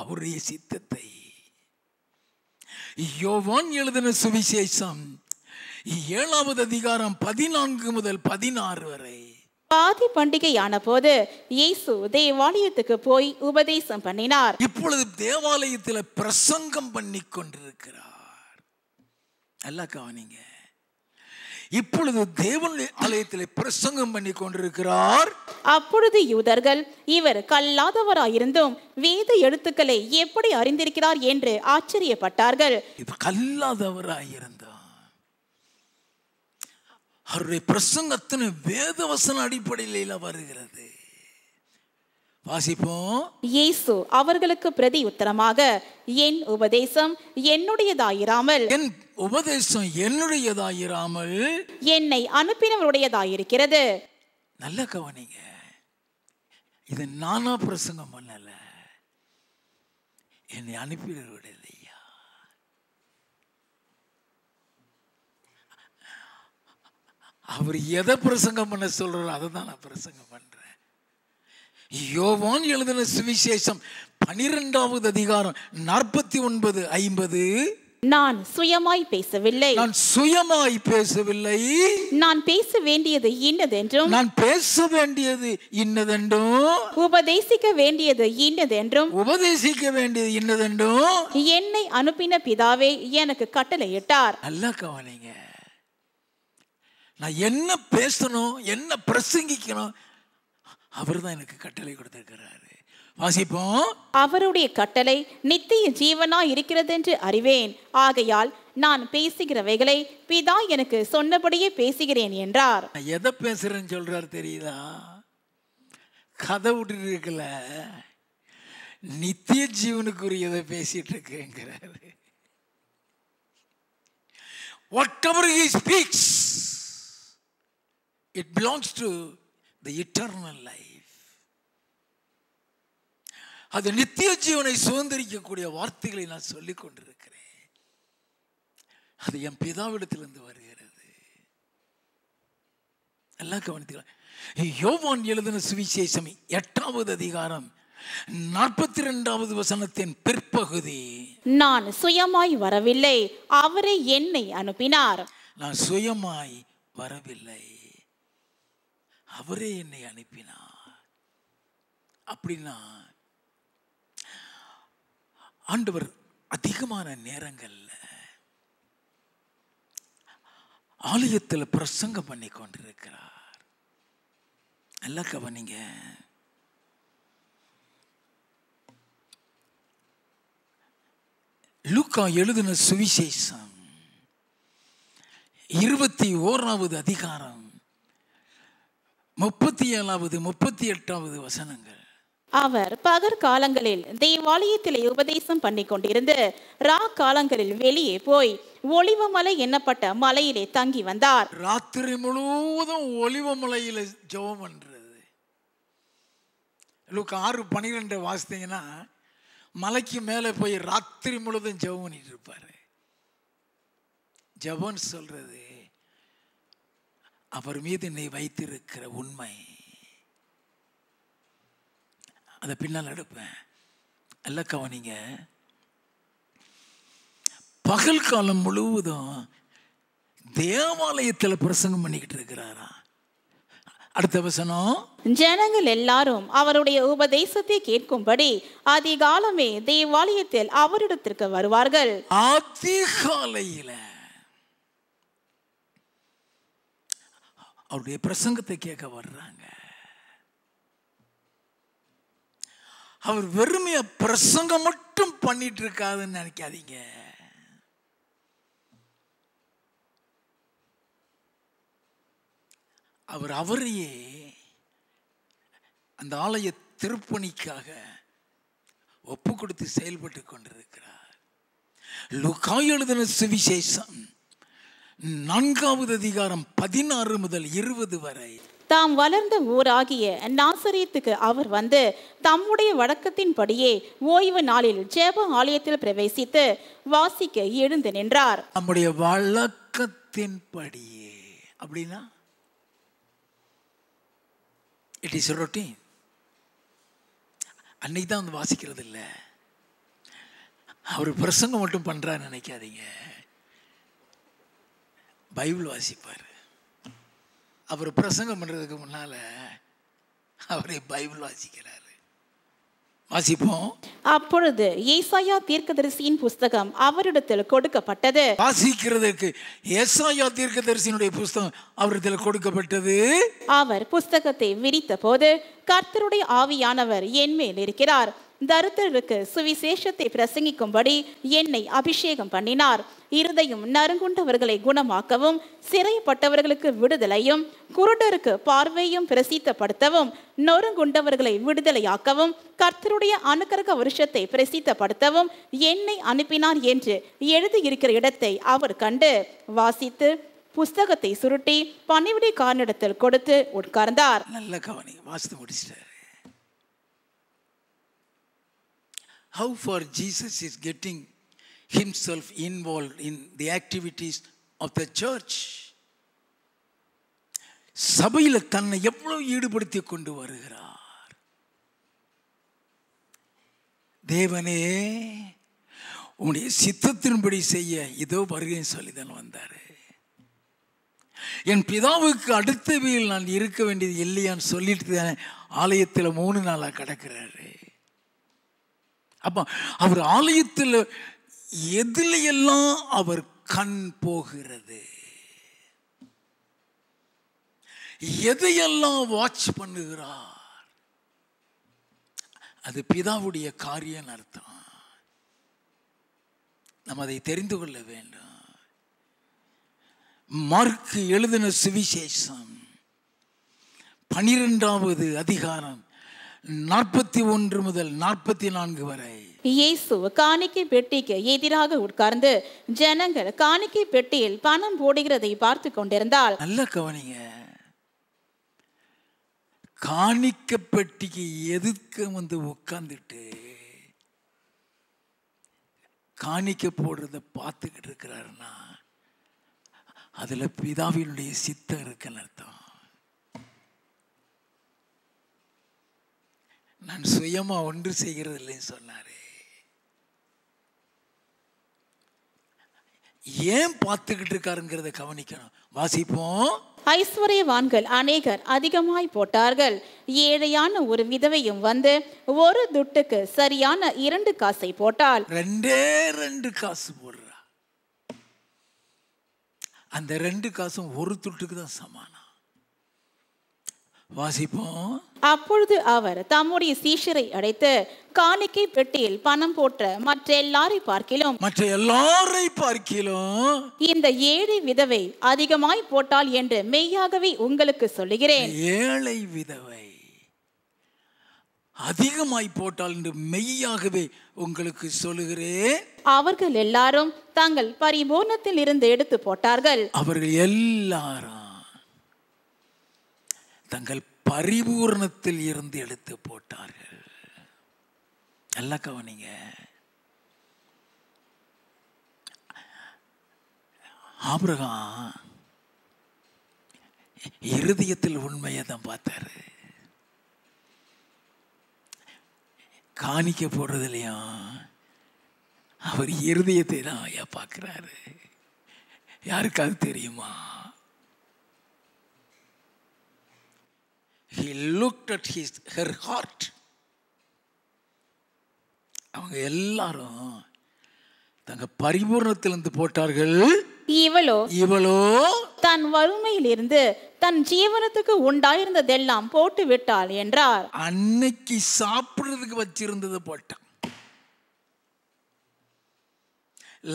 அவருடைய சித்தத்தை. யோவான் எழுதின சுவிசேஷம் 7வது அதிகாரம் 14 முதல் 16 வரை. பாதி பண்டிகையான போது இயேசு தேவாலயத்துக்கு போய் உபதேசம் பண்ணினார். இப்பொழுது தேவாலயத்தில் பிரசங்கம் பண்ணி கொண்டிருக்கிறார். நல்லா கவனிங்க. இப்பொழுது தேவனுடைய ஆலயத்தில் பிரசங்கம் பண்ணி கொண்டிருக்கிறார். அப்பொழுது யூதர்கள், இவர் கல்லாதவராயிருந்தும் வேத எழுத்துக்களை எப்படி அறிந்திருக்கிறார் என்று ஆச்சரியப்பட்டார்கள். கல்லாதவராயிருந்தோம், அவருடைய பிரசங்கத்தின் வேத வசன அடிப்படையில் வருகிறது. வாசிப்போம். இயேசு அவர்களுக்கு பிரதி உத்தரமாக, என் உபதேசம் என்னுடையதாயிராமல் என்னை அனுப்பினவருடையதாயிருக்கிறது. நல்ல கவனிங்க. இது நானா பிரசங்கம் பண்ணல, என்னை அனுப்பினவருடையது. அவர் எதை பிரசங்கம் பண்ண சொல்றாரோ அதை தான் நான் பிரசங்கம் பண்றேன். யோவான் எழுதின சுவிசேஷம் 12வது அதிகாரம் 49-50. நான் சுயமாய் பேசவில்லை, நான் பேச வேண்டியது இன்னதென்றும், உபதேசிக்க வேண்டியது இன்னதென்றும் என்னை அனுப்பின பிதாவே எனக்கு கட்டளையிட்டார். நல்லா கவனிங்க. நான் என்ன பேசணும், என்ன பிரசங்கிக்கணும், அவர் தான் எனக்கு கட்டளை கொடுத்திருக்கிறாரு. வாசிப்போம். அவருடைய கட்டளை நித்திய ஜீவனாய் இருக்கிறது என்று அறிவேன், ஆகையால் நான் பேசுகிறவைகளை பிதா எனக்கு சொன்னபடியே பேசுகிறேன் என்றார். எதை பேசுறேன்னு சொல்றாரு தெரியுதா? கதை விட்டு இருக்கல, நித்திய ஜீவனுக்குரியதை பேசிட்டு இருக்கேங்கிறாரு. Whatever he speaks, it belongs to the eternal life. அது நித்திய ஜீவனை சுதந்திரிக்கக்கூடிய வார்த்தைகளை நான் சொல்லிக் கொண்டிருக்கிறேன். அது என் பிதாவிடத்திலிருந்து வருகிறது. எல்லாம் கவனித்துக்கலாம். யோவான் எழுதின சுவிசேஷம் 8வது அதிகாரம் 42வது வசனத்தின் பிற்பகுதி. நான் சுயமாய் வரவில்லை, அவரே என்னை அனுப்பினார். நான் சுயமாய் வரவில்லை, அவரே என்னை அனுப்பினார். அப்படின்னா ஆண்டவர் அதிகமான நேரங்கள்ல ஆலயத்தில் பிரசங்கம் பண்ணி கொண்டிருக்கிறார். நல்லா கவனிங்க. லூக்கா எழுதின சுவிசேஷம் 21வது அதிகாரம் 37வது 38வது வசனங்கள். அவர் பகற்காலங்களில் தேவாலயத்திலே உபதேசம் பண்ணி கொண்டிருந்து ரா காலங்களில் வெளியே போய் ஒலிவமலை என்னப்பட்ட மலையிலே தங்கி வந்தார். ராத்திரி முழுவதும் ஒலிவமலையில ஜெபம் பண்றது. லூக்கா 6:12 வாசித்தீங்கன்னா மலைக்கு மேலே போய் ராத்திரி முழுவதும் ஜெபம் பண்ணிட்டு இருப்பாரு. ஜெபம் சொல்றது அவர் மீது நீ வைத்திருக்கிற உண்மை. அதை பின்னால் எடுப்பேன். அல்ல கவனிங்க. பகல் காலம் முழுவதும் தேவாலயத்தில் பிரசங்கம் பண்ணிக்கிட்டு இருக்கிறாரா. அடுத்த வசனம், ஜனங்கள் எல்லாரும் அவருடைய உபதேசத்தை கேட்கும்படி அதிகாலமே தேவாலயத்தில் அவரிடத்திற்கு வருவார்கள். அதிகாலையில அவருடைய பிரசங்கத்தை கேட்க வர்றாங்க. அவர் வெறுமையா பிரசங்கம் மட்டும் பண்ணிட்டு இருக்காதுன்னு நினைக்காதீங்க. அவர் அவரையே அந்த ஆலய திருப்பணிக்காக ஒப்பு கொடுத்து செயல்பட்டு கொண்டிருக்கிறார். லூக்கா எழுதின சுவிசேஷம் 4வது அதிகாரம் 16 முதல் 20 வரை. தாம் வளர்ந்த ஊராகிய நாசரேத்துக்கு அவர் வந்து தம்முடைய வழக்கத்தின்படியே ஓய்வு நாளில் ஜெப ஆலயத்தில் பிரவேசித்து வாசிக்க எழுந்து நின்றார். நம்முடைய வழக்கத்தின்படியே அப்படின்னா இட் இஸ் ரொட்டீன். அன்னைக்கு தான் வந்து வாசிக்கிறது இல்லை. அவர் பிரசங்கம் மட்டும் பண்றான்னு நினைக்காதீங்க. பைபிள் வாசிப்பார். அவர் பிரசங்கம் பண்றதுக்கு முன்னால அவரை பைபிள் வாசிக்கிறாரு. வாசிப்போம். அப்பொழுது ஏசாயா தீர்க்கதரிசியின் புஸ்தகம் அவரிடத்தில் கொடுக்கப்பட்டது. வாசிக்கிறதுக்கு ஏசாயா தீர்க்கதரிசியினுடைய புஸ்தகம் அவரிடத்தில் கொடுக்கப்பட்டது. அவர் புஸ்தகத்தை விரித்த போது கர்த்தருடைய ஆவியானவர் என் மேல் இருக்கிறார், தரித்திரருக்கு சுவிசேஷத்தை பிரசங்கிக்கும்படி என்னை அபிஷேகம் பண்ணினார், இருதயம் நறுங்குண்டவர்களை குணமாக்கவும், சிறைப்பட்டவர்களுக்கு விடுதலையும், குருடருக்கு பார்வையும் பிரசித்தப்படுத்தவும், நொறுங்குண்டவர்களை விடுதலையாக்கவும், கர்த்தருடைய அனுக்கிரக வருஷத்தை பிரசித்தப்படுத்தவும் என்னை அனுப்பினார் என்று எழுதியிருக்கிற இடத்தை அவர் கண்டு வாசித்து புஸ்தகத்தை சுருட்டி பணிவிடைக்காரனிடத்தில் கொடுத்து உட்கார்ந்தார். நல்ல கவனி, வாசித்து முடிச்சிட்டார். How far Jesus is getting himself involved in the activities of the church. சபையில் தன்னை எவ்வளவு ஈடுபடுத்தி கொண்டு வருகிறார். தேவனே உன்னுடைய சித்தத்தின்படி செய்ய இதோ வருகிறேன் சொல்லிதான் வந்தாரு. என் பிதாவுக்கு அடுத்தவையில் நான் இருக்க வேண்டியது இல்லையான்னு சொல்லிட்டு தானே ஆலயத்தில் 3 நாளா கிடக்கிறாரு. அப்ப அவர் ஆலயத்தில் எதிலையெல்லாம் அவர் கண் போகிறது, எதையெல்லாம் வாட்ச் பண்ணுகிறார், அது பிதாவுடைய காரியம் அர்த்தம். நம்ம அதை தெரிந்து கொள்ள வேண்டும். மார்க்கு எழுதின சுவிசேஷம் 12வது அதிகாரம் 41 முதல் 44 வரை. இயேசு காணிக்கை பெட்டிக்கு எதிராக உட்கார்ந்து ஜனங்கள் காணிக்கை பெட்டியில் பணம் போடுகிறதை பார்த்து கொண்டிருந்தால். நல்ல கவனிங்க. காணிக்கை பெட்டிக்கு எதிர்க்க வந்து உட்கார்ந்துட்டு காணிக்கை போடுறத பார்த்துக்கிட்டு இருக்கிறாருன்னா அதுல பிதாவினுடைய சித்தம் இருக்குன்னு அர்த்தம். நான் சுயமா ஒன்று செய்கிறது இல்லைன்னு சொன்னாரு. ஏன் பார்த்துக்கிட்டு இருக்காருங்கிறத கவனிக்கணும். வாசிப்போம். ஐஸ்வர்யவான்கள் அநேகர் அதிகமாய் போட்டார்கள், ஏழையான ஒரு விதவையும் வந்து ஒரு துட்டுக்கு சரியான 2 காசை போட்டாள். 2 காசு போடுறா. அந்த 2 காசும் ஒரு துட்டுக்கு தான் சமானம். வாசிப்போம். அப்பொழுது அவர் தம்முடைய சீஷரை அழைத்து, காணிக்கை பெட்டியில் பணம் போட்ட மற்ற எல்லாரை பார்க்கிலும் இந்த ஏழை விதவை அதிகமாய் போட்டாள் என்று மெய்யாகவே உங்களுக்கு சொல்லுகிறேன். ஏழை விதவை அதிகமாய் போட்டாள் என்று மெய்யாகவே உங்களுக்கு சொல்லுகிறேன். அவர்கள் எல்லாரும் தங்கள் பரிபூர்ணத்தில் இருந்து எடுத்து போட்டார்கள். அவர்கள் எல்லாரும் தங்கள் பரிபூர்ணத்தில் இருந்து எடுத்து போட்டார்கள். நல்லா கவனிங்க. ஆபிரகாம் இருதயத்தில் உண்மையை தான் பார்த்தாரு. காணிக்க போடுறதுலையும் அவர் இருதயத்தை தான் ஐயா பார்க்கிறாரு. யாருக்காவது தெரியுமா? He looked at her heart. அவங்க எல்லாரும் தங்க பரிபூர்ணத்திலிருந்து போட்டார்கள். இவளோ தன் வறுமையில் இருந்து தன் ஜீவனத்துக்கு உண்டாயிருந்ததெல்லாம் போட்டு விட்டாள் என்றார். அன்னைக்கு சாப்பிடுறதுக்கு வச்சிருந்தது போட்டான்.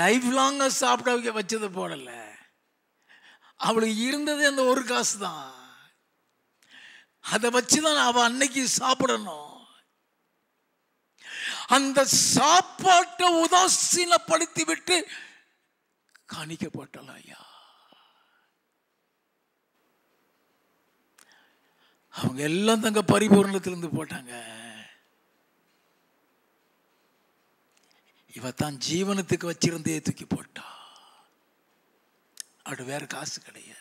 லைஃப் லாங்கா சாப்பிட வச்சது போடல. அவளுக்கு இருந்தது அந்த ஒரு காசு தான். அதை வச்சுதான் அவ அன்னைக்கு சாப்பிடணும். அந்த சாப்பாட்டை உதாசீனப்படுத்தி விட்டு காணிக்க போட்டலாம் ஐயா. அவங்க எல்லாம் தங்க பரிபூர்ணத்திலிருந்து போட்டாங்க. இவ தான் ஜீவனத்துக்கு வச்சிருந்தே தூக்கி போட்டா. அது வேற காசு கிடையாது.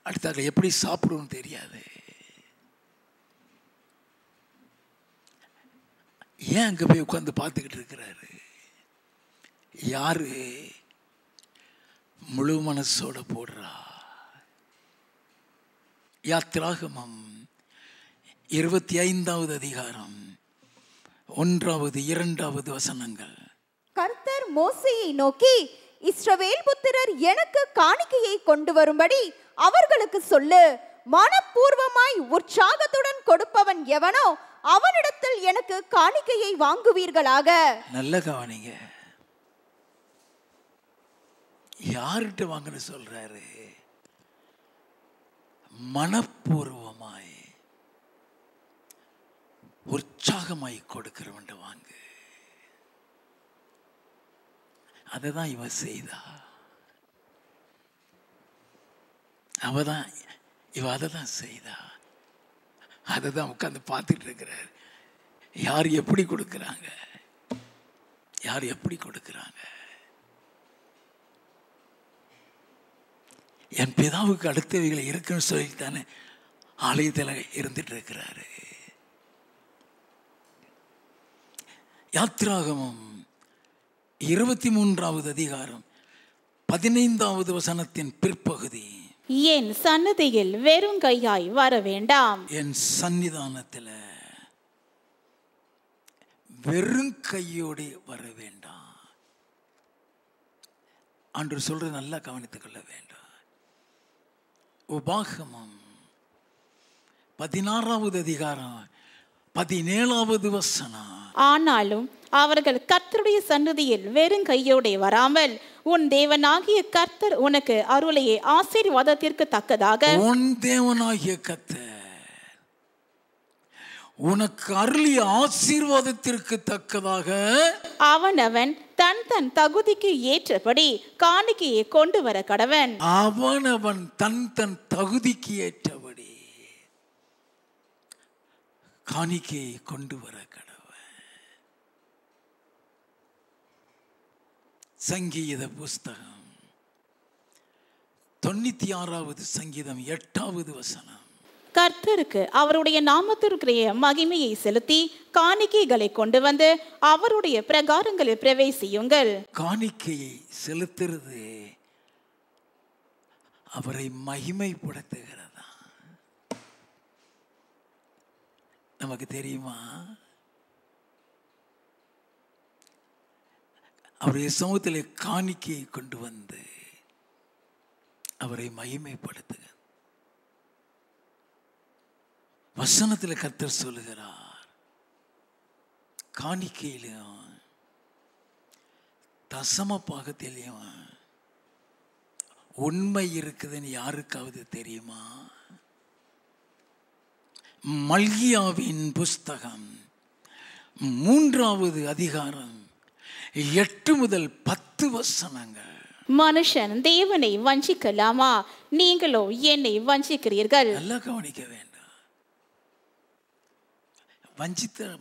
அடுத்த எப்படி சாப்பிடுவோம் தெரியாது. ஏன் அங்க போய் உட்கார்ந்து பார்த்துக்கிட்டு இருக்கிறாரு? யாரு முழு மனசோட போடுறா? யாத்திராகமம் 25வது அதிகாரம் 1, 2 வசனங்கள். கர்த்தர் மோசேயை நோக்கி, இஸ்ரவேல் புத்திரர் எனக்கு காணிக்கையை கொண்டு வரும்படி அவர்களுக்கு சொல்லு. மனப்பூர்வமாய் உற்சாகத்துடன் கொடுப்பவன் எவனோ அவனிடத்தில் எனக்கு காணிக்கையை வாங்குவீர்களாக. நல்ல கவனிங்க. யார்கிட்ட வாங்கன்னு சொல்றாரு? மனப்பூர்வமாய் உற்சாகமாய் கொடுக்கிறவன் வாங்கு. அததான் இவ செய்தா. அவதான் இவ அதைதான் செய்தா. அதை தான் உட்காந்து பார்த்துட்டு இருக்கிறார். யார் எப்படி கொடுக்குறாங்க, யார் எப்படி கொடுக்குறாங்க. என் பிதாவுக்கு அடுத்தவைகளை இருக்குன்னு சொல்லித்தானே ஆலயத்தில் இருந்துட்டு இருக்கிறாரு. யாத்திராகமம் 23வது அதிகாரம் 15வது வசனத்தின் பிற்பகுதி. என் சன்னதியில் வெறும் கையாய் வர வேண்டாம். என் சன்னிதானத்தில் வெறும் கையோடு வர வேண்டாம். அன்று சொல்ற நல்லா கவனித்துக் கொள்ள வேண்டும். உபாகமம் 16வது அதிகாரம் 17வது வசனம். ஆனாலும் அவர்கள் கர்த்தருடைய சன்னதியில் வெறும் கையோടെ வராமல் உன் தேவனாகிய கர்த்தர் உனக்கு அருளையே ஆசீர்வாதத்திற்கு தக்கதாக, உன் தேவனாகிய கர்த்தர் உனக்கு அருளிய ஆசீர்வாதத்திற்கு தக்கதாக அவனவன் தன் தன் தகுதிக்கு ஏற்றபடி காணிக்கையை கொண்டு வர கடவன். அவனவன் தன் தன் தகுதிக்கு ஏற்றபடி காணிக்கையை கொண்டு வர கடவன். சங்கீத புஸ்தகம் 96வது சங்கீதம் 8வது வசனம். கர்த்தருக்கு அவருடைய நாமத்திற்குரிய மகிமையை செலுத்தி காணிக்கைகளை கொண்டு வந்து அவருடைய பிரகாரங்களில் பிரவேசியுங்கள். காணிக்கையை செலுத்துறது அவரை மகிமைப்படுத்துகிறதா? நமக்கு தெரியுமா? அவருடைய சமூகத்தில் காணிக்கையை கொண்டு வந்து அவரை மகிமைப்படுத்துக. வசனத்தில் கர்த்தர் சொல்லுகிறார், காணிக்கையிலும் தசம பாகத்திலையும் உண்மை இருக்குதுன்னு யாருக்காவது தெரியுமா? மல்கியாவின் புஸ்தகம் 3வது அதிகாரம் 8 முதல் 10 வசனங்கள். மனுஷன் தேவனை வஞ்சிக்கலாமா? நீங்களோ என்னை வஞ்சிக்கிறீர்கள். நல்லா கவனிக்க வேண்டாம்.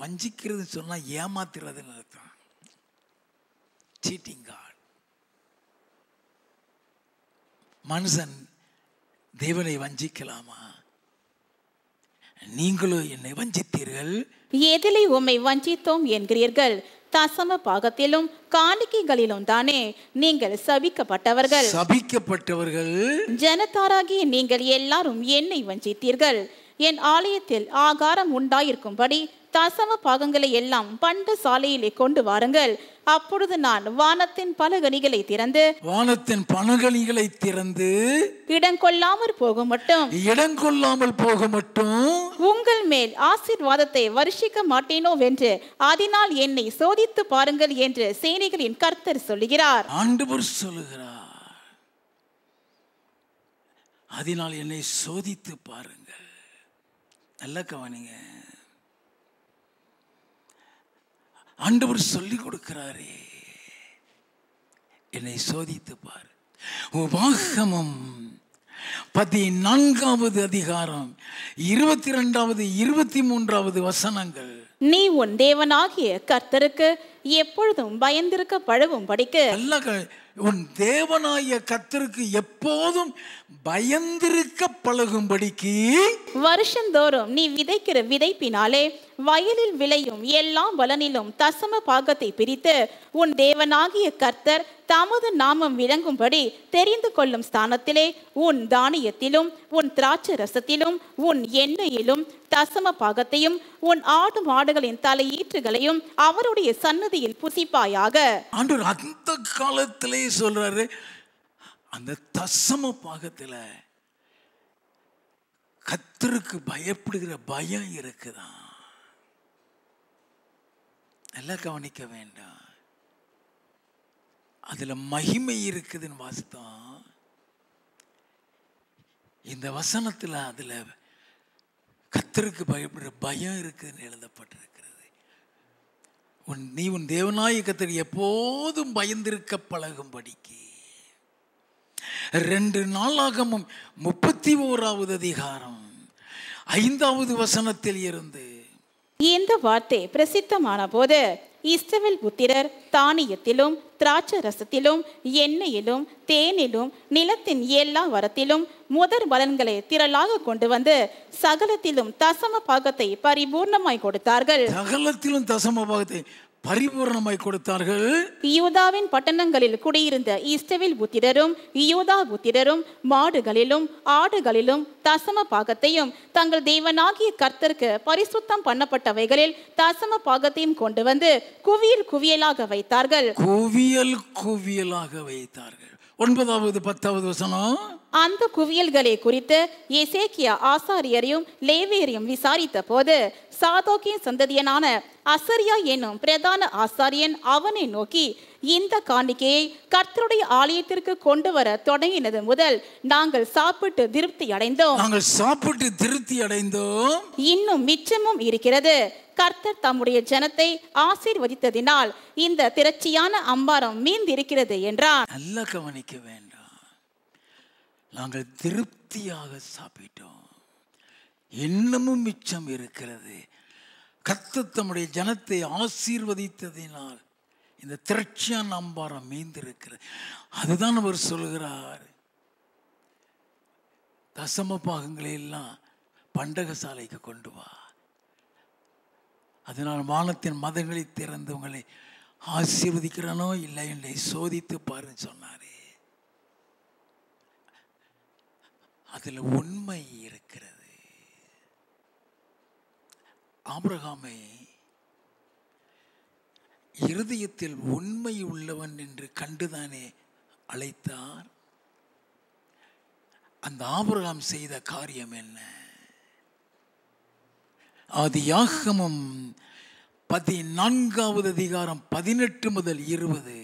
வஞ்சிக்கிறது சொன்னா ஏமாத்துறதுன்னு அர்த்தம். Cheating God. மனுஷன் தேவனை வஞ்சிக்கலாமா? நீங்களோ என்னை வஞ்சித்தீர்கள். எதிலே உம்மை வஞ்சித்தோம் என்கிறீர்கள்? தசம பாகத்திலும் காணிக்கைகளிலும் தானே நீங்கள் சபிக்கப்பட்டவர்கள். சபிக்கப்பட்டவர்கள் ஜனத்தாராகிய நீங்கள் எல்லாரும் என்னை வஞ்சித்தீர்கள். என் ஆலயத்தில் ஆகாரம் உண்டாயிருக்கும்படி தசம பாகங்களை எல்லாம் பண்ட சாலையிலே கொண்டு வாருங்கள். அப்பொழுது நான் வானத்தின் பலகணிகளை திறந்து இடங்கொள்ளாமல் போக மட்டும் உங்கள் மேல் ஆசீர்வாதத்தை வருஷிக்க மாட்டேனோ வென்று அதனால் என்னை சோதித்து பாருங்கள் என்று சேனைகளின் கர்த்தர் சொல்லுகிறார். ஆண்டவர் சொல்லுகிறார், அதனால் என்னை சோதித்து பாருங்கள். நல்ல கவனிங்க. ஆண்டவர் சொல்லி கொடுக்கிறாரே, என்னை சோதித்து பார். உபாகமம் 14வது அதிகாரம் 22வது 23வது வசனங்கள். நீ உன் தேவனாகிய கர்த்தருக்கு எப்பொழுதும் பயந்திருக்க பழகும் படிக்கு. உன் தேவனாகிய கர்த்தருக்கு எப்போதும் பயந்திருக்க பழகும்படிக்கு வருஷந்தோறும் நீ விதைக்கிற விதைப்பினாலே வயலில் விளையும் எல்லா பலனிலும் தசம பாகத்தை பிரித்து உன் தேவனாகிய கர்த்தர் தமது நாமம் விளங்கும்படி தெரிந்து கொள்ளும் ஸ்தானத்திலே உன் தானியத்திலும் உன் திராட்சை ரசத்திலும் உன் எண்ணெயிலும் தசம பாகத்தையும் உன் ஆடு மாடுகளின் தலையீற்றுகளையும் அவருடைய சன்னதியில் புசிப்பாயாக. ஆண்டவர் அந்த காலத்திலே சொல்றாரு, அந்த தசம பாகத்துல கர்த்தருக்கு பயப்படுகிற பயம் இருக்குதான். நல்லா கவனிக்க வேண்டாம். அதுல மகிமை இருக்குதுன்னு வாசித்தோம். இந்த வசனத்துல அதுல கர்த்தருக்கு பயப்படுற பயம் இருக்குதுன்னு எழுதப்பட்டிருக்கிறது. நீ உன் தேவனாய கர்த்தருக்கு எப்போதும் பயந்திருக்க பழகும்படிக்கு. 2 நாளாகமம் 31வது அதிகாரம் 5வது வசனத்தில் இருந்து இந்த வார்த்தை பிரசித்தமான போது இஸ்ரவேல் புத்திரர் தானியத்திலும் திராட்சை ரசத்திலும் எண்ணெயிலும் தேனிலும் நிலத்தின் எல்லா வரத்திலும் முதற் பலன்களை திரளாக கொண்டு வந்து சகலத்திலும் தசம பாகத்தை பரிபூர்ணமாய் கொடுத்தார்கள். சகலத்திலும் தசம பாகத்தை பரிபூர்ணமாய் கொடுத்தார்கள். யூதாவின் பட்டணங்களில் குடியிருந்த இஸ்ரவேல் புத்திரரும் யூதா புத்திரரும் மாடுகளிலும் ஆடுகளிலும் தசம பாகத்தையும் தங்கள் தேவனாகிய கர்த்தருக்கு பரிசுத்தம் பண்ணப்பட்டவைகளில் தசம பாகத்தையும் கொண்டு வந்து குவியல் குவியலாக வைத்தார்கள். 9வது 10வது வசனம். அந்த குவியல்களை குறித்து எசேக்கியா ஆசாரியரையும் லேவியரையும் விசாரித்த போது சாதோக்கின் சந்ததியனான அசரியா என்னும் பிரதான ஆசாரியன் அவனை நோக்கி, இந்த காணிக்கையை கர்த்தருடைய ஆலயத்திற்கு கொண்டு வர தொடங்கினது முதல் நாங்கள் சாப்பிட்டு திருப்தி அடைந்தோம். இன்னும் மிச்சமும் இருக்கிறது. கர்த்தர் தம்முடைய ஜனத்தை ஆசீர்வதித்ததினால் இந்த திரட்சியான அம்பாரம் மீந்திருக்கிறது என்றான். நல்லா கவனிக்க வேண்டாம். நாங்கள் திருப்தியாக சாப்பிட்டோம், இன்னமும் மிச்சம் இருக்கிறது. கர்த்தர் தம்முடைய ஜனத்தை ஆசீர்வதித்ததினால் இந்த திரட்சியான அம்பாரம் மீந்திருக்கிறது. அதுதான் அவர் சொல்கிறார், தசம பாகங்களை எல்லாம் பண்டகசாலைக்கு கொண்டு வா. அதனால் வானத்தின் மதங்களை திறந்து உங்களை ஆசீர்வதிக்கிறனோ இல்லை என்னை சோதித்து பாருன்னு சொன்னாரே. அதில் உண்மை இருக்கிறது. ஆபிரகாமை இருதயத்தில் உண்மை உள்ளவன் என்று கண்டுதானே அழைத்தார். அந்த ஆபிரகாம் செய்த காரியம் என்ன? ஆதியாகமம் 14வது அதிகாரம் 18 முதல் 20.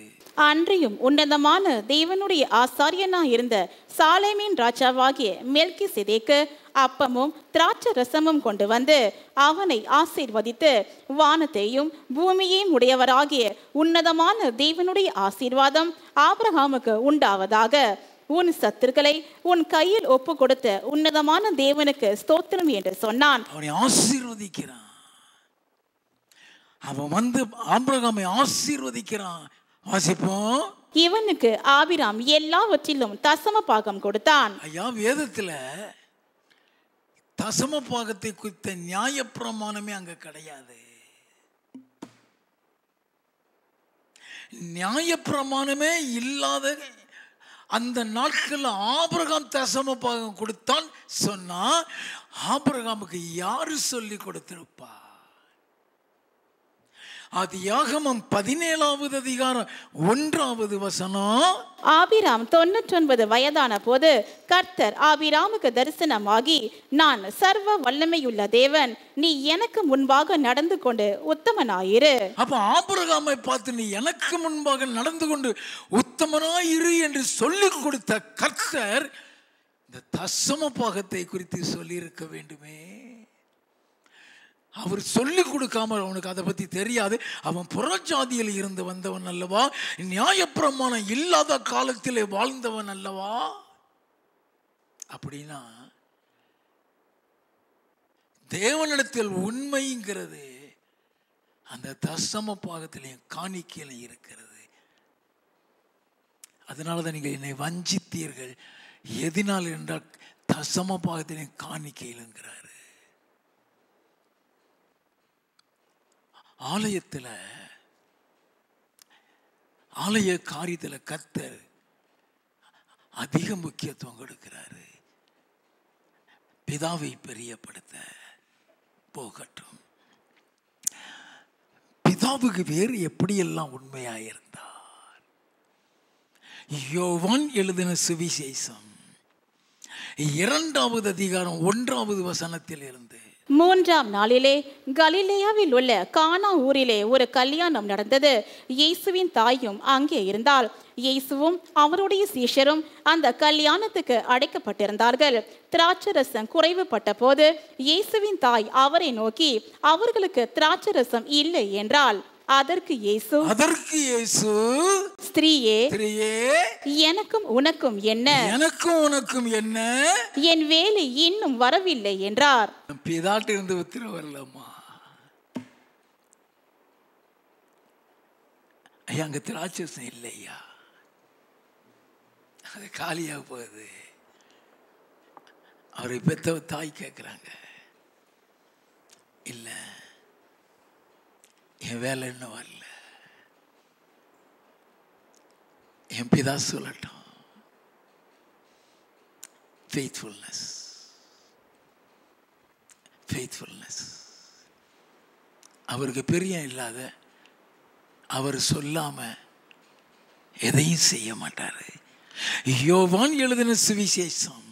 அன்றியும் உன்னதமான தேவனுடைய ஆசாரியனாய் இருந்த சாலேமின் ராஜாவாகிய மெல்கிசேதேக்கு அப்பமும் திராட்சை ரசமும் கொண்டு வந்து அவனை ஆசீர்வதித்து, வானத்தையும் பூமியையும் உடையவராகிய உன்னதமான தேவனுடைய ஆசீர்வாதம் ஆபிரகாமுக்கு உண்டாவதாக. உன் சத்துருக்களை உன் கையில் ஒப்பு கொடுத்த உன்னதமான தேவனுக்கு ஸ்தோத்திரம் என்று சொன்னான். அவனை ஆசீர்வதிக்கிறான். அவன் வந்து ஆபிரகாமை ஆசீர்வதிக்கிறான். வாசிப்போம். இவனுக்கு ஆபிராம் எல்லாவற்றிலும் தசம பாகம் கொடுத்தான். ஐயா, வேதத்துல தசம பாகத்தை குறித்த நியாயப்பிரமாணமே அங்க கிடையாது. நியாயப்பிரமாணமே இல்லாத அந்த நாட்கள் ஆபிரகாம் தசம பாகம் கொடுத்தான் சொன்னா ஆபிரகாமுக்கு யாரு சொல்லி கொடுத்திருப்பா? ஆதியாகமம் 17வது அதிகாரம் 1வது வசனம். ஆபிராம் 99 வயதான போது கர்த்தர் ஆபிராமுக்கு தரிசனமாகி, நான் சர்வ வல்லமையுள்ள தேவன், நீ எனக்கு முன்பாக நடந்து கொண்டு உத்தமனாயிரு. அப்ப ஆபிரகாமை பார்த்து நீ எனக்கு முன்பாக நடந்து கொண்டு உத்தமனாயிரு என்று சொல்லிக் கொடுத்த கர்த்தர் இந்த தசம பாகத்தை குறித்து சொல்லி இருக்க வேண்டுமே. அவர் சொல்லிக் கொடுக்காம அவனுக்கு அதை பத்தி தெரியாது. அவன் புறஜாதியில் இருந்து வந்தவன் அல்லவா, நியாயப்பிரமாணம் இல்லாத காலத்திலே வாழ்ந்தவன் அல்லவா. அப்படின்னா தேவனிடத்தில் உண்மைங்கிறது அந்த தசம பாகத்திலையும் காணிக்கையிலும் இருக்கிறது. அதனாலதான் நீங்க என்னை வஞ்சித்தீர்கள். எதினால் என்றால் தசம பாகத்திலையும் காணிக்கையிலுங்கிறாரு. ஆலயத்தில் ஆலய காரியத்தில் கர்த்தர் அதிக முக்கியத்துவம் கொடுக்கிறாரு. பிதாவை பெரியப்படுத்த போகட்டும். பிதாவுக்கு வேறு எப்படியெல்லாம் உண்மையாயிருந்தார். யோவான் எழுதின சுவிசேஷம் 2வது அதிகாரம் 1வது வசனத்தில் இருந்து. 3ஆம் நாளிலே கலிலேயாவில் உள்ள கானா ஊரிலே ஒரு கல்யாணம் நடந்தது. இயேசுவின் தாயும் அங்கே இருந்தாள். இயேசுவும் அவருடைய சீஷரும் அந்த கல்யாணத்துக்கு அடைக்கப்பட்டிருந்தார்கள். திராட்சரசம் குறைவுபட்ட போது இயேசுவின் தாய் அவரை நோக்கி, அவர்களுக்கு திராட்சரசம் இல்லை என்றாள். அதற்கு இயேசு, ஸ்திரீயே, எனக்கும் உனக்கும் என்ன, என் வேலை இன்னும் வரவில்லை என்றார். பிதாட்ட இருந்து உத்தரவு வரலம்மா. ஐயா, அங்க திராட்சரசம் இல்லையா, அது காலியாக போகுது. அவரை பெத்த தாய் கேட்குறாங்க, இல்லை என் வேலை இன்னும் வரல, என் பிதா சொல்லட்டும். ஃபெய்த்ஃபுல்னஸ். அவருக்கு பிரியம் இல்லாத, அவர் சொல்லாம எதையும் செய்ய மாட்டாரு. யோவான் எழுதின சுவிசேஷம்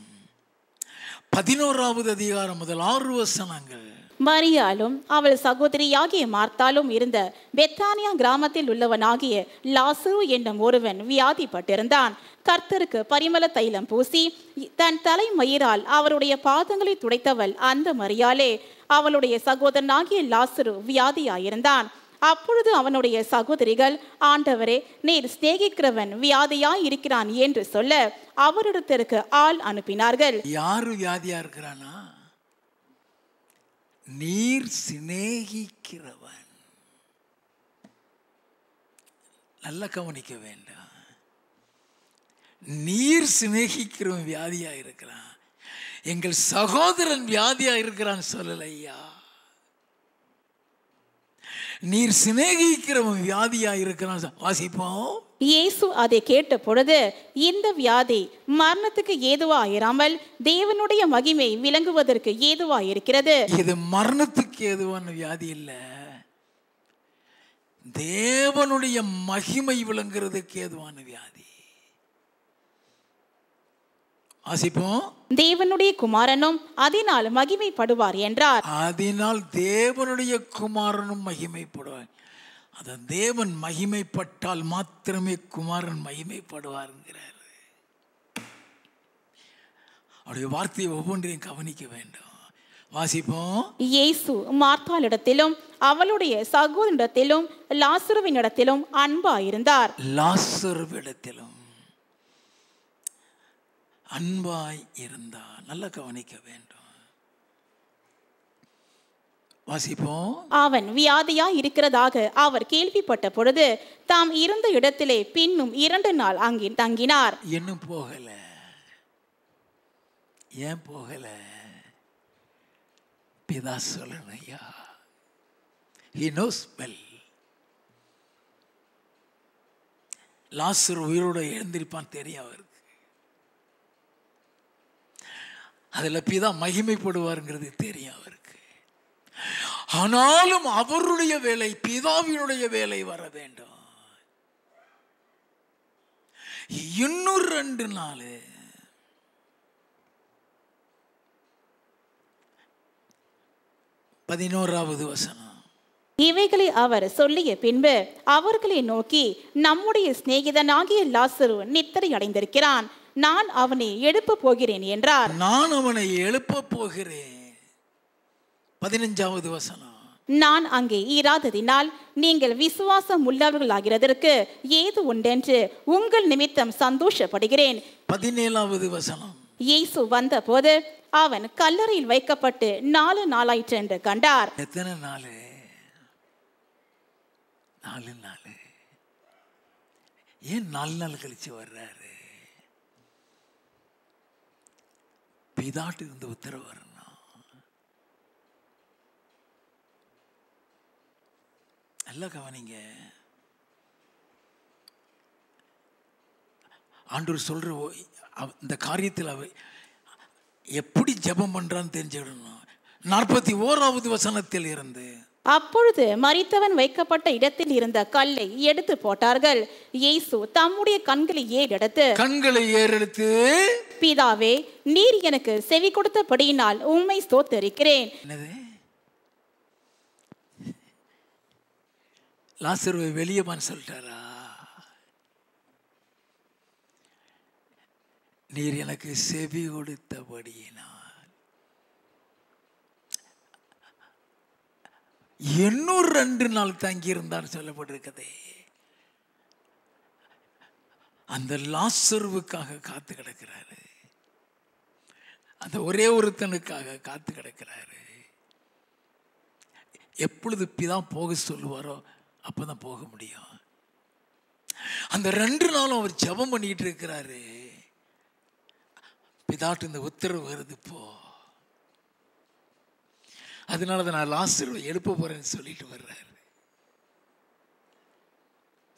11வது அதிகாரம் முதல் 6 வசனங்கள். மரியாளும் அவள் சகோதரியாகிய மார்த்தாலும் இருந்த பெத்தானியா கிராமத்தில் உள்ளவனாகிய லாசரு என்னும் ஒருவன் வியாதிப்பட்டிருந்தான். கர்த்தருக்கு பரிமள தைலம் பூசி தன் தலைமயிரால் அவருடைய பாதங்களை துடைத்தவள் அந்த மரியாளே. அவளுடைய சகோதரனாகிய லாசரு வியாதியாயிருந்தான். அப்பொழுது அவனுடைய சகோதரிகள், ஆண்டவரே, நீர் சிநேகிக்கிறவன் வியாதியாய் இருக்கிறான் என்று சொல்ல அவரிடத்திற்கு ஆள் அனுப்பினார்கள். யாரு வியாதியா இருக்கிறானா? நீர் சிநேகிக்கிறவன். நல்லா கவனிக்க வேண்டாம். நீர் சிநேகிக்கிறவன் வியாதியா இருக்கிறான். எங்கள் சகோதரன் வியாதியா இருக்கிறான்னு சொல்லல ஐயா. நீர் சிநேகிக்கிறவன் வியாதியா இருக்கிறான். வாசிப்போம். இயேசு அதை கேட்ட பொழுது, இந்த வியாதி மரணத்துக்கு ஏதுவாயிராமல் தேவனுடைய மகிமை விளங்குவதற்கு ஏதுவாயிருக்கிறது. இது மரணத்துக்கு ஏதுவான வியாதி இல்ல, தேவனுடைய மகிமை விளங்குறதுக்கு ஏதுவான வியாதி. வாசிப்போம். தேவனுடைய குமாரனும் அதனால் மகிமைப்படுவார் என்றார். அதனால் தேவனுடைய குமாரனும் மகிமைப்படுவார். அத தேவன் மகிமைப்பட்டால் மாத்திரமே குமாரன் மகிமைப்படுவார்ங்கிறார். அவருடைய வார்த்தையை ஒவ்வொன்றையும் கவனிக்க வேண்டும். வாசிப்போம். இயேசு மார்த்தாளிடத்திலும் அவளுடைய சகோதரிடத்திலும் லாசருவினிடத்திலும் அன்பாயிருந்தார். லாசருவிடத்திலும் அன்பாய் இருந்தார். நல்லா கவனிக்க வேண்டும். வாசிப்போம். அவன் வியாதியாய் இருக்கிறதாக அவர் கேள்விப்பட்ட பொழுது தாம் இருந்த இடத்திலே பின்னும் 2 நாள் அங்கே தங்கினார். இன்னும் போகல. ஏன் போகல? பிதா சொல்லணும் ஐயா. He knows well. லாசரு உயிரோடு எழுந்திருப்பான் தெரியும் அவருக்கு. அதில் பிதா மகிமைப்படுவாருங்கிறது தெரியும் அவருக்கு. ஆனாலும் அவருடைய வேலை, பிதாவினுடைய வேலை வர வேண்டும். இன்னும் 2 நாள் 11வது வசனம். இவைகளை அவர் சொல்லிய பின்பு அவர்களை நோக்கி, நம்முடைய சிநேகிதனாகிய லாசரு நித்திரை அடைந்திருக்கிறான், நான் அவனை எழுப்ப போகிறேன் என்றார். நான் அவனை எழுப்ப போகிறேன். 15வது வசனம். நான் அங்கே இராததினால் நீங்கள் விசுவாசம் உள்ளவர்களாகிறதற்கு ஏது உண்டென்று உங்கள் நிமித்தம் சந்தோஷப்படுகிறேன். 17வது வசனம். இயேசு வந்த போது அவன் கல்லறையில் வைக்கப்பட்டு 4 நாளாயிற்று என்று கண்டார். எத்தனை நாள்? 4 நாள். ஏன் 4 நாள் கழிச்சு வர்றாரு? பிதாட்டு இருந்து உத்தரவு வரணும். நல்லா கவனிங்க. ஆண்டவர் சொல்ற இந்த காரியத்தில் எப்படி ஜெபம் பண்றான்னு தெரிஞ்சுக்கணும். 41வது வசனத்தில் இருந்து, அப்பொழுது மரித்தவன் வைக்கப்பட்ட இடத்தில் இருந்த கல்லை எடுத்து போட்டார்கள். இயேசு தம்முடைய கண்களை ஏறெடுத்து, பிதாவே, நீர் எனக்கு செவி கொடுத்தபடியினால் உம்மை ஸ்தோத்தரிக்கிறேன். லாசருவை வெளியேமான்னு சொல்லிட்டாரா? நீர் எனக்கு செவி கொடுத்தபடியினால் இன்னும் 2 நாள் தங்கி இருந்தார் சொல்லப்பட்டிருக்கதே. அந்த லாசருவுக்காக காத்து கிடக்கிறாரு. அந்த ஒரே ஒருத்தனுக்காக காத்து கிடக்கிறாரு. எப்பொழுது பிதா போக சொல்லுவாரோ அப்பதான் போக முடியும். அந்த 2 நாளும் அவர் ஜெபம் பண்ணிட்டு இருக்கிறாரு. பிதாட்டு இந்த உத்தரவு வருது போ. அதனால நான் லாசருவை எழுப்ப போறேன்னு சொல்லிட்டு வர்றாரு.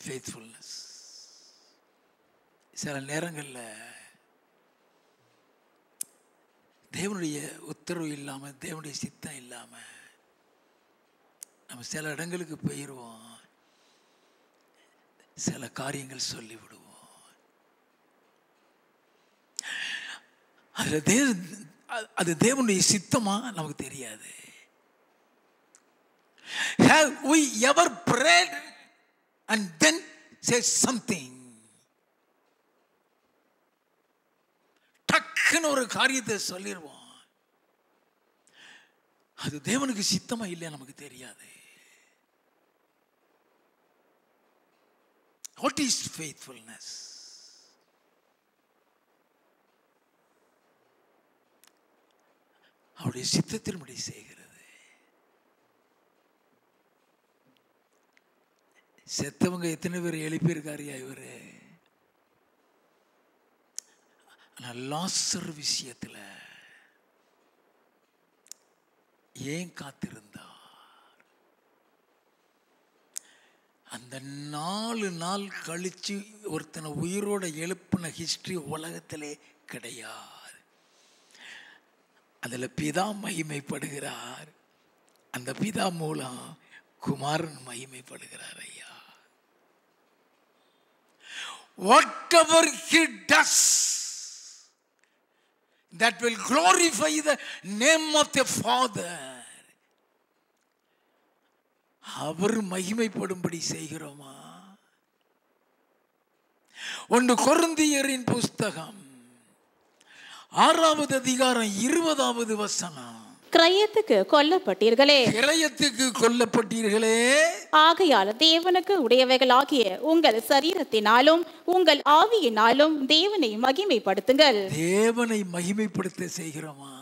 ஃபெய்த்ஃபுல்னஸ். சில நேரங்களில் தேவனுடைய உத்தரவு இல்லாமல், தேவனுடைய சித்தம் இல்லாமல் நம்ம சில இடங்களுக்கு போயிடுவோம். சில காரியங்கள் சொல்லிவிடுவோம். அது தேவனுடைய சித்தமா நமக்கு தெரியாது. Have we ever prayed and then said something? டக்குன்னு ஒரு காரியத்தை சொல்லிடுவோம். அது தேவனுக்கு சித்தமா இல்லையா நமக்கு தெரியாது. What is faithfulness? அவருடைய சித்தத்தின்படி செய்கிறது. செத்தவங்க எத்தனை பேர் எழுப்பியிருக்காரியா இவரு? ஆனால் லாசர் விஷயத்தில் ஏன் காத்திருந்தார்? அந்த 4 நாள் கழிச்சு ஒருத்தனை உயிரோட எழுப்பின ஹிஸ்டரி உலகத்திலே கிடையாது. அதில் பிதா மகிமைப்படுகிறார். அந்த பிதா மூலம் குமாரன் மகிமைப்படுகிறார். ஐயா, whatever he does that will glorify the name of the Father, அவர் மகிமைப்படும்படி செய்கிறோமா? 1 கொரிந்தியரின் புஸ்தகம் 6வது அதிகாரம் 20வது வசனம். கிரயத்துக்கு கொல்லப்பட்டீர்களே, கிரயத்துக்கு கொல்லப்பட்டீர்களே, ஆகையால் தேவனுக்கு உடையவைகளாகிய உங்கள் சரீரத்தினாலும் உங்கள் ஆவியினாலும் தேவனை மகிமைப்படுத்துங்கள். தேவனை மகிமைப்படுத்த செய்கிறோமா?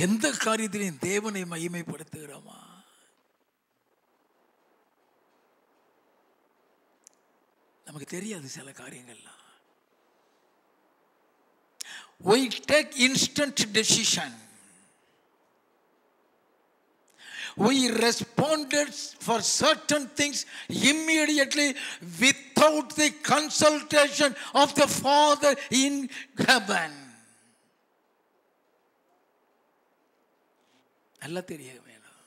எந்த காரியத்திலையும் தேவனை மகிமைப்படுத்துகிறோமா? நமக்கு தெரியாது சில காரியங்கள்லாம். We take instant decision. We responded for certain things immediately without the consultation of the Father in heaven. நல்லா தெரிய வேணும்.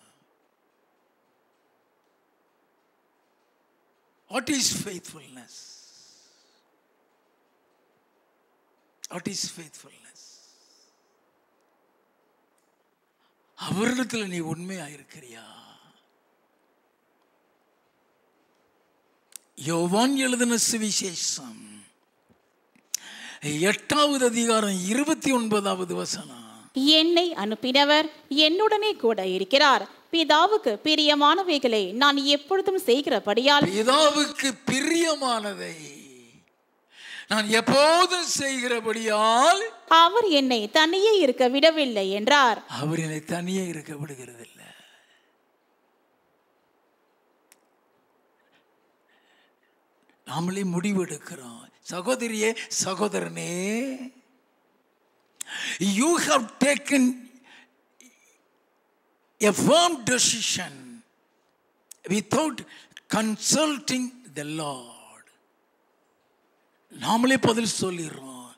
What is faithfulness? What is faithfulness? அவரிடத்தில் நீ உண்மையா இருக்கிறியா? யோவான் எழுதின சுவிசேஷம் 8வது அதிகாரம் 29வது வசனம். என்னை அனுப்பினவர் என்னுடனே கூட இருக்கிறார். பிதாவுக்கு பிரியமானவைகளை நான் எப்பொழுதும் செய்கிறபடியால், பிதாவுக்கு பிரியமானதை நான் எப்போதும் செய்கிறபடியால் அவர் என்னை தனியே இருக்க விடவில்லை என்றார். அவர் என்னை தனியே இருக்க விடுகிறது இல்லை. நாமளே முடிவெடுக்கிறோம். சகோதரியே, சகோதரனே, you have taken a firm decision without consulting the Lord. நாமளே பதில் சொல்லிடுறோம்.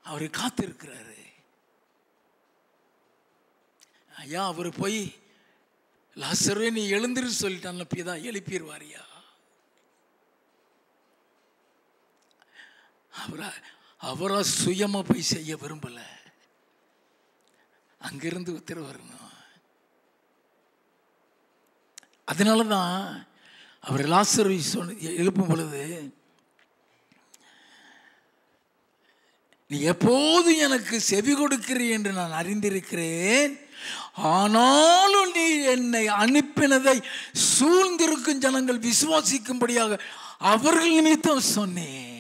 அவரு காத்திருக்கிறாரு. ஐயா, அவரு போய் லாசருவே நீ எழுந்திரு சொல்லிட்டான், பிதா எழுப்பிடுவாரியா? அவரா சுயமா போய் செய்ய விரும்பல. அங்கிருந்து உத்தரவு வரணும். அதனாலதான் அவர் லாசரு எழுப்பும் பொழுது, நீ எப்போது எனக்கு செவி கொடுக்கிறீ என்று நான் அறிந்திருக்கிறேன், ஆனாலும் நீ என்னை அனுப்பினதை சூழ்ந்திருக்கும் ஜனங்கள் விசுவாசிக்கும்படியாக அவர்கள் நிமித்தம் சொன்னேன்.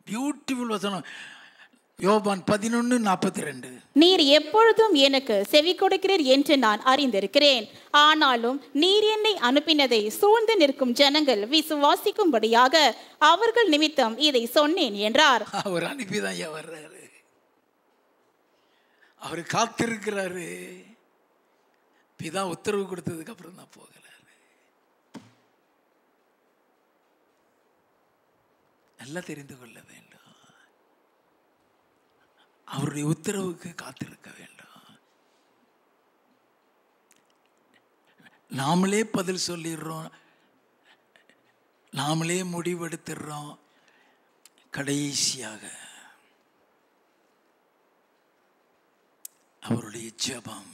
பியூட்டிஃபுல் வசனம். யோவான் 11:42. நீர் எப்பொழுதும் எனக்கு செவி கொடுக்கிறீர் என்று நான் அறிந்திருக்கிறேன், ஆனாலும் நீர் என்னை அனுப்பினதை சூழ்ந்து நிற்கும் ஜனங்கள் விசுவாசிக்கும்படியாக அவர்கள் நிமித்தம் இதை சொன்னேன் என்றார். அவர் அனுப்பிதான் வர்றாரு. அவர் காத்திருக்கிறாரு. பிதா உத்தரவு கொடுத்ததுக்கு அப்புறம் தான் போகிறாரு. நல்லா தெரிந்து கொள்ள வேண்டும். அவருடைய உத்தரவுக்கு காத்திருக்க வேண்டும். நாமளே பதில் சொல்லிடுறோம், நாமளே முடிவெடுத்துடுறோம். கடைசியாக அவருடைய ஜெபம்.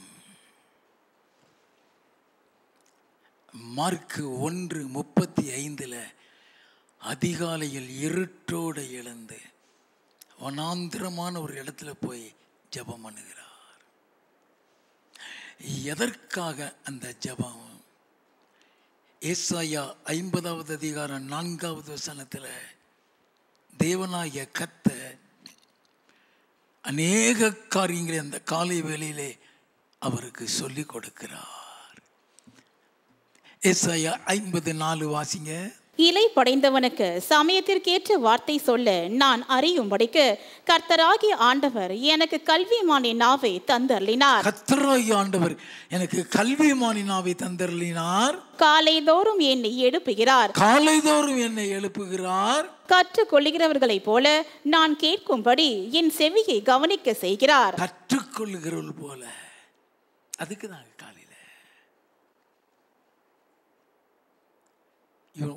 மார்க்கு 1:35 அதிகாலையில் இருட்டோடு எழுந்து வனாந்திரமான ஒரு இடத்துல போய் ஜெபம் பண்ணுகிறார். எதற்காக அந்த ஜெபம்? ஏசாயா 50வது அதிகாரம் 4வது வசனத்தில் தேவனாகிய கர்த்தர் அநேக காரியங்களை அந்த காலை வேளையிலே அவருக்கு சொல்லிக் கொடுக்கிறார். ஏசாயா 50:4 வாசிங்க. இலை படைந்தவனுக்கு சமயத்திற்கேற்ற வார்த்தை சொல்ல நான் அறியும்படிக்கு கர்த்தராகிய ஆண்டவர் எனக்கு கல்விமானின் நாவை தந்தருளினார். கர்த்தராகிய ஆண்டவர் எனக்கு கல்விமானின் நாவை தந்தருளினார். காலைதோறும் என்னை எழுப்புகிறார். காலைதோறும் என்னை எழுப்புகிறார். கற்றுக்கொள்ளுகிறவர்களைப் போல நான் கேட்கும்படி என் செவியை கவனிக்க செய்கிறார். கற்றுக்கொள்ளுகிறவர்கள் போல. அதுக்கு நாங்கள் காலையில்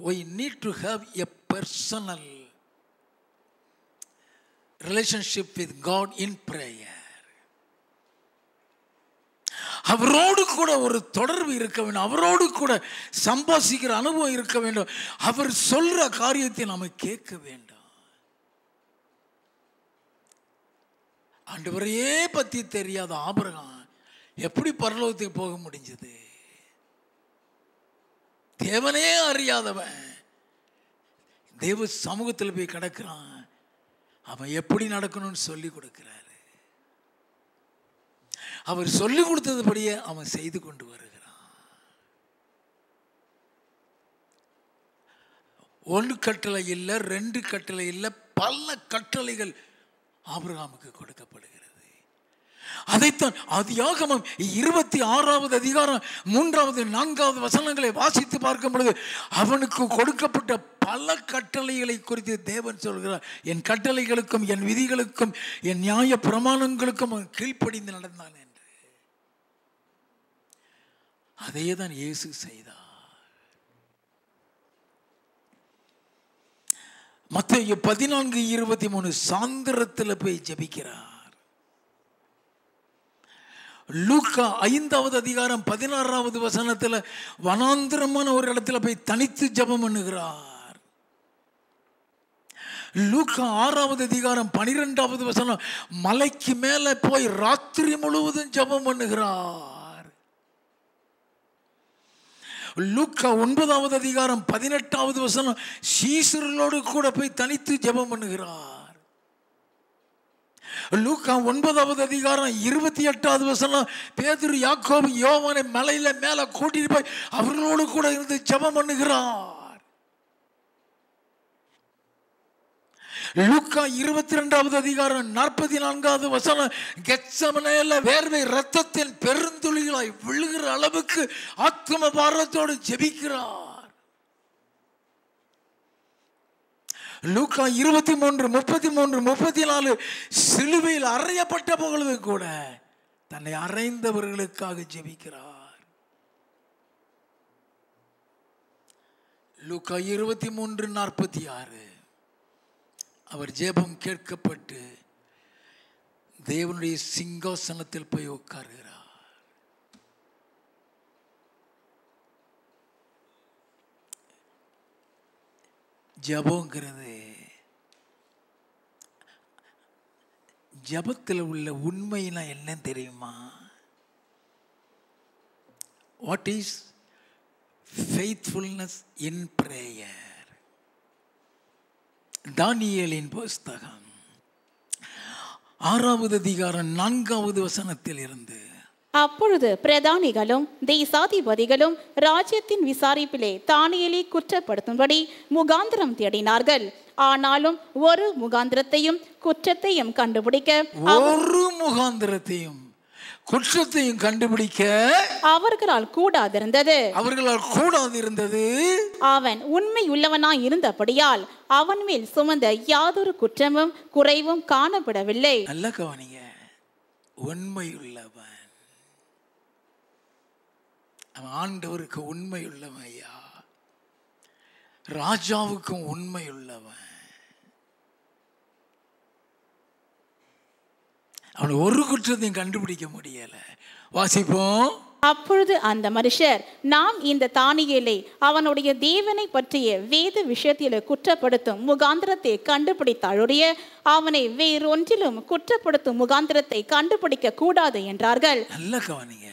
we need to have a personal relationship with God in prayer. அவரோடு கூட ஒரு தொடர்பு இருக்க வேண்டும். அவரோடு கூட சம்பாசிக்கிற அனுபவம் இருக்க வேண்டும். அவர் சொல்ற காரியத்தை நாம கேட்க வேண்டும். ஆண்டவரையே பத்தி தெரியாத ஆபிரகாம் எப்படி பரலோகத்துக்கு போக முடிஞ்சது? தேவனே அறியாதவன் தேவ சமூகத்தில் போய் கிடக்கிறான். அவன் எப்படி நடக்கணும்னு சொல்லி கொடுக்கிறாரு. அவர் சொல்லி கொடுத்ததுபடியே அவன் செய்து கொண்டு வருகிறான். ஒன்று கட்டளை இல்லை, ரெண்டு கட்டளை இல்லை, பல கட்டளைகள் ஆபிரகாமுக்கு கொடுக்கப்படுகிறது. அதைத்தான் ஆதியாகமம் 26வது அதிகாரம் 3வது 4வது வசனங்களை வாசித்து பார்க்கும் பொழுது அவனுக்கு கொடுக்கப்பட்ட பல கட்டளைகளை குறித்து தேவன் சொல்கிறார். என் கட்டளைகளுக்கும் என் விதிகளுக்கும் என் நியாய பிரமாணங்களுக்கும் அவன் கீழ்ப்படிந்து நடந்தான் என்று. அதே தான் இயேசு செய்தார். மத்தேயு 14:23 சாந்திரத்தில் போய் ஜெபிக்கிறார். லூக்கா 5வது அதிகாரம் 16வது வசனத்தில் வனாந்திரமான ஒரு இடத்துல போய் தனித்து ஜெபம் பண்ணுகிறார். லூக்கா 6வது அதிகாரம் 12வது வசனம் மலைக்கு மேலே போய் ராத்திரி முழுவதும் ஜெபம் பண்ணுகிறார். லூக்கா 9வது அதிகாரம் 18வது வசனம் சீசர்களோடு கூட போய் தனித்து ஜெபம் பண்ணுகிறார். லூக்கா 9வது அதிகாரம் 28வது வசனம் பேதுரு யாக்கோபு யோவானை மலையில மேல கூட்டிட்டு போய் அவர்களோடு கூட இருந்து ஜெபம் பண்ணுகிறார். லூக்கா 22வது அதிகாரம் 44வது வசனம் கெத்சமனேல வேர்வை இரத்தத்தின் பெருந்துளிகளாய் விழுகிற அளவுக்கு ஆத்ம பாரத்தோடு ஜெபிக்கிறார். லூக்கா 23, 33, 34 சிலுவையில் அறையப்பட்ட பொழுது கூட தன்னை அறைந்தவர்களுக்காக ஜெபிக்கிறார். லூக்கா 23:46 அவர் ஜெபம் கேட்கப்பட்டு தேவனுடைய சிங்காசனத்தில் போய் உட்காருகிறார். ஜபங்கிறது ஜபத்தில் உள்ள உண்மைனா என்ன தெரியுமா? What is faithfulness in prayer? தானியேலின் புஸ்தகம் 6வது அதிகாரம் 4வது வசனத்தில் இருந்து அப்பொழுது பிரதானிகளும் தேசாதிபதிகளும் ராஜ்யத்தின் விசாரிப்பிலே தானியேலை குற்றப்படுத்தும்படி முகாந்திரம் தேடினார்கள். ஆனாலும் ஒரு முகாந்திரத்தையும் குற்றத்தையும் கண்டுபிடிக்க அவர்களால் கூடாதிருந்தது. அவன் உண்மை உள்ளவனாய் இருந்தபடியால் அவன் மேல் சுமந்த யாதொரு குற்றமும் குறைவும் காணப்படவில்லை. நல்ல கவனிங்க, உண்மை உள்ளவன் அவன். ஆண்டவருக்கு உண்மை உள்ளவன் ஐயா, ராஜாவுக்கும் உண்மை உள்ளவன். அவன் ஒரு குற்றத்தையும் கண்டுபிடிக்க முடியல. வாசிப்போம். அப்பொழுது அந்த மனுஷர், நாம் இந்த தானியேலை அவனுடைய தேவனை பற்றிய வேத விஷயத்தில குற்றப்படுத்தும் முகாந்திரத்தை கண்டுபிடித்தாலுடைய அவனை வேறொன்றிலும் குற்றப்படுத்தும் முகாந்திரத்தை கண்டுபிடிக்க கூடாது என்றார்கள். நல்ல கவனிங்க,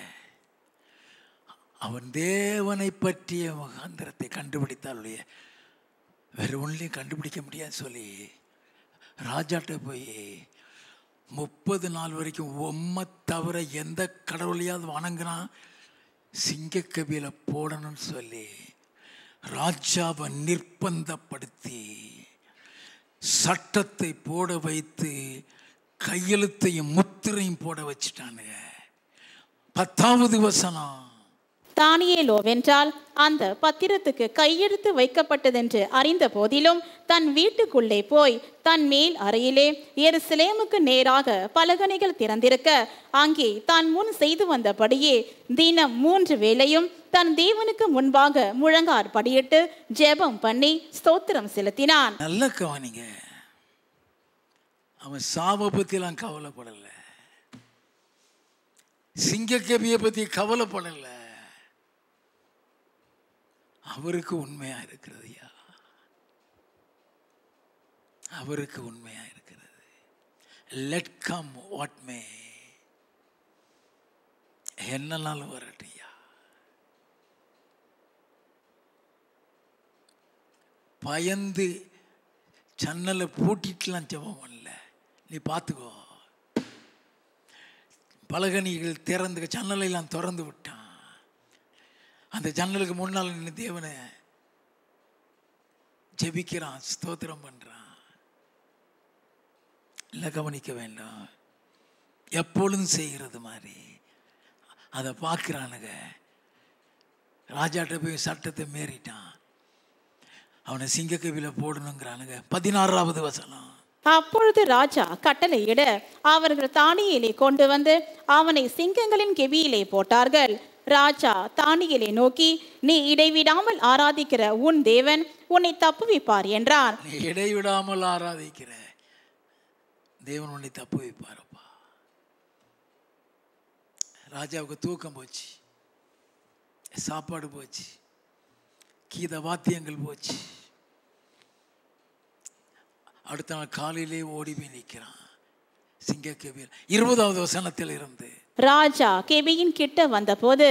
அவன் தேவனை பற்றிய முகாந்திரத்தை கண்டுபிடித்தாலுடைய வேற ஒன்றையும் கண்டுபிடிக்க முடியாது சொல்லி ராஜாட்ட போய் 30 நாள் வரைக்கும் உம்மை தவிர எந்த கடவுளையாவது வணங்கினா சிங்கக்கபியில போடணும்னு சொல்லி ராஜாவை நிர்பந்தப்படுத்தி சட்டத்தை போட வைத்து கையெழுத்தையும் முத்திரையும் போட வச்சுட்டானுங்க. 10வது வசனம். தானியேலோவென்றால் அந்த பத்திரத்துக்கு கையெழுத்து வைக்கப்பட்டதென்று அறிந்த போதிலும் தன் வீட்டுக்குள்ளே போய் தன் மேல் அறையிலே எருசலேமுக்கு நேராக பலகணிகள் திறந்திருக்க அங்கே தான் முன் செய்து வந்தபடியே தினம் 3 வேளையும் தன் தேவனுக்கு முன்பாக முழங்கார் படியிட்டு ஜெபம் பண்ணி ஸ்தோத்திரம் செலுத்தினான். நல்ல கவனிங்க, அவன் சாவை பத்திலாம் கவலைப்படல, சிங்கக்கவியை பத்தி கவலைப்படல. அவருக்கு உண்மையா இருக்கிறதுயா, அவருக்கு உண்மையா இருக்கிறது. லெட் கம் வாட் மே, என்னன்னாலும் வரட்டையா. பயந்து ஜன்னலை பூட்டிட்டுலாம் ஜெபம் பண்ணல. நீ பார்த்துக்கோ, பலகணிகள் திறந்து ஜன்னலையெல்லாம் திறந்து விட்டான். அந்த ஜன்னலுக்கு முன்னால் நின்று தேவனை ஜெபிக்கிறான், ஸ்தோத்திரம் பண்றான். இல்லை, கவனிக்க வேண்டாம், எப்பொழுதும் செய்கிறது மாதிரி அதை பார்க்குறானுங்க. ராஜாட்ட போய் சட்டத்தை மீறிட்டான், அவனை சிங்கக்கவியில் போடணுங்கிறானுங்க. 16வது வசனம். அப்பொழுது ராஜா கட்டளையிட அவர்கள் தானியேலை கொண்டு வந்து அவனை சிங்கங்களின் கெபியிலே போட்டார்கள். ராஜா தானியேலை நோக்கி, நீ இடைவிடாமல் ஆராதிக்கிற உன் தேவன் உன்னை தப்புவிப்பார் என்றான். நீ இடைவிடாமல் ஆராதிக்கிற தேவன் உன்னை தப்புவிப்பாரப்பா. ராஜாவுக்கு தூக்கம் போச்சு, சாப்பாடு போச்சு, கீத வாத்தியங்கள் போச்சு. அடுத்த நாள் காலையிலே ஓடி போய் நிற்கிறான் சிங்கக்கவியில். 20வது வசனத்தில் இருந்து ராஜா கெபியின் கிட்ட வந்தபோது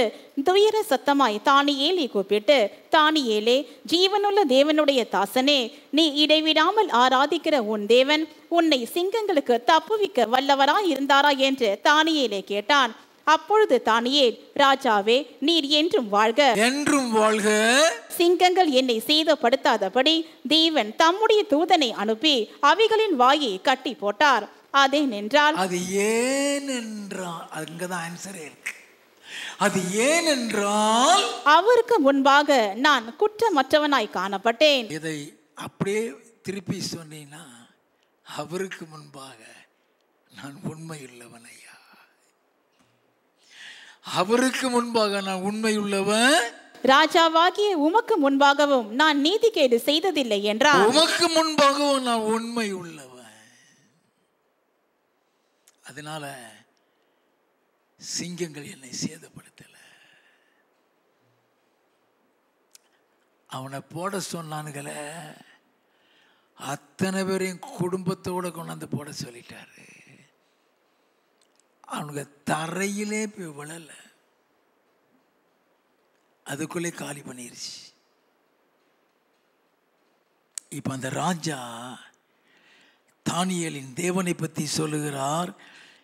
துயர சத்தமாய் தானியேலை கூப்பிட்டு, தானியேலே, ஜீவனுள்ள தேவனுடைய தாசனே, நீ இடைவிடாமல் ஆராதிக்கிற உன் தேவன் உன்னை சிங்கங்களுக்கு தப்புவிக்க வல்லவராய் இருந்தாரா என்று தானியேலை கேட்டான். அப்பொழுது தானியேல், ராஜாவே, நீர் என்றும் வாழ்க, என்றும் வாழ்க. சிங்கங்கள் என்னை சேதப்படுத்தாதபடி தேவன் தம்முடைய தூதனை அனுப்பி அவைகளின் வாயை கட்டி போட்டார். அதேனென்றால், அது ஏனென்றால், அங்கதான் ஆன்சரே இருக்கு. அது ஏனென்றால் அவருக்கு முன்பாக நான் குற்றமற்றவனாய் காணப்பட்டேன். இதை அப்படியே திருப்பி சொன்னீங்கன்னா, அவருக்கு முன்பாக நான் உண்மையுள்ளவன் ஐயா, அவருக்கு முன்பாக நான் உண்மையுள்ளவன், ராஜாவாகிய உமக்கு முன்பாகவும் நான் நீதிகேடு செய்ததில்லை என்றார். உமக்கு முன்பாகவும் நான் உண்மை உள்ளவன். அதனால சிங்கங்கள் என்னை சேதப்படுத்தல. அவனை போட சொன்னானுங்களே, அத்தனை பேரையும் குடும்பத்தோட கொண்டாந்து போட சொல்லிட்டாரு. அவனுங்க தரையிலே போய் விழல, அதுக்குள்ளே காலி பண்ணிருச்சு. இப்ப அந்த ராஜா தானியேலின் தேவனை பற்றி சொல்லுகிறார்.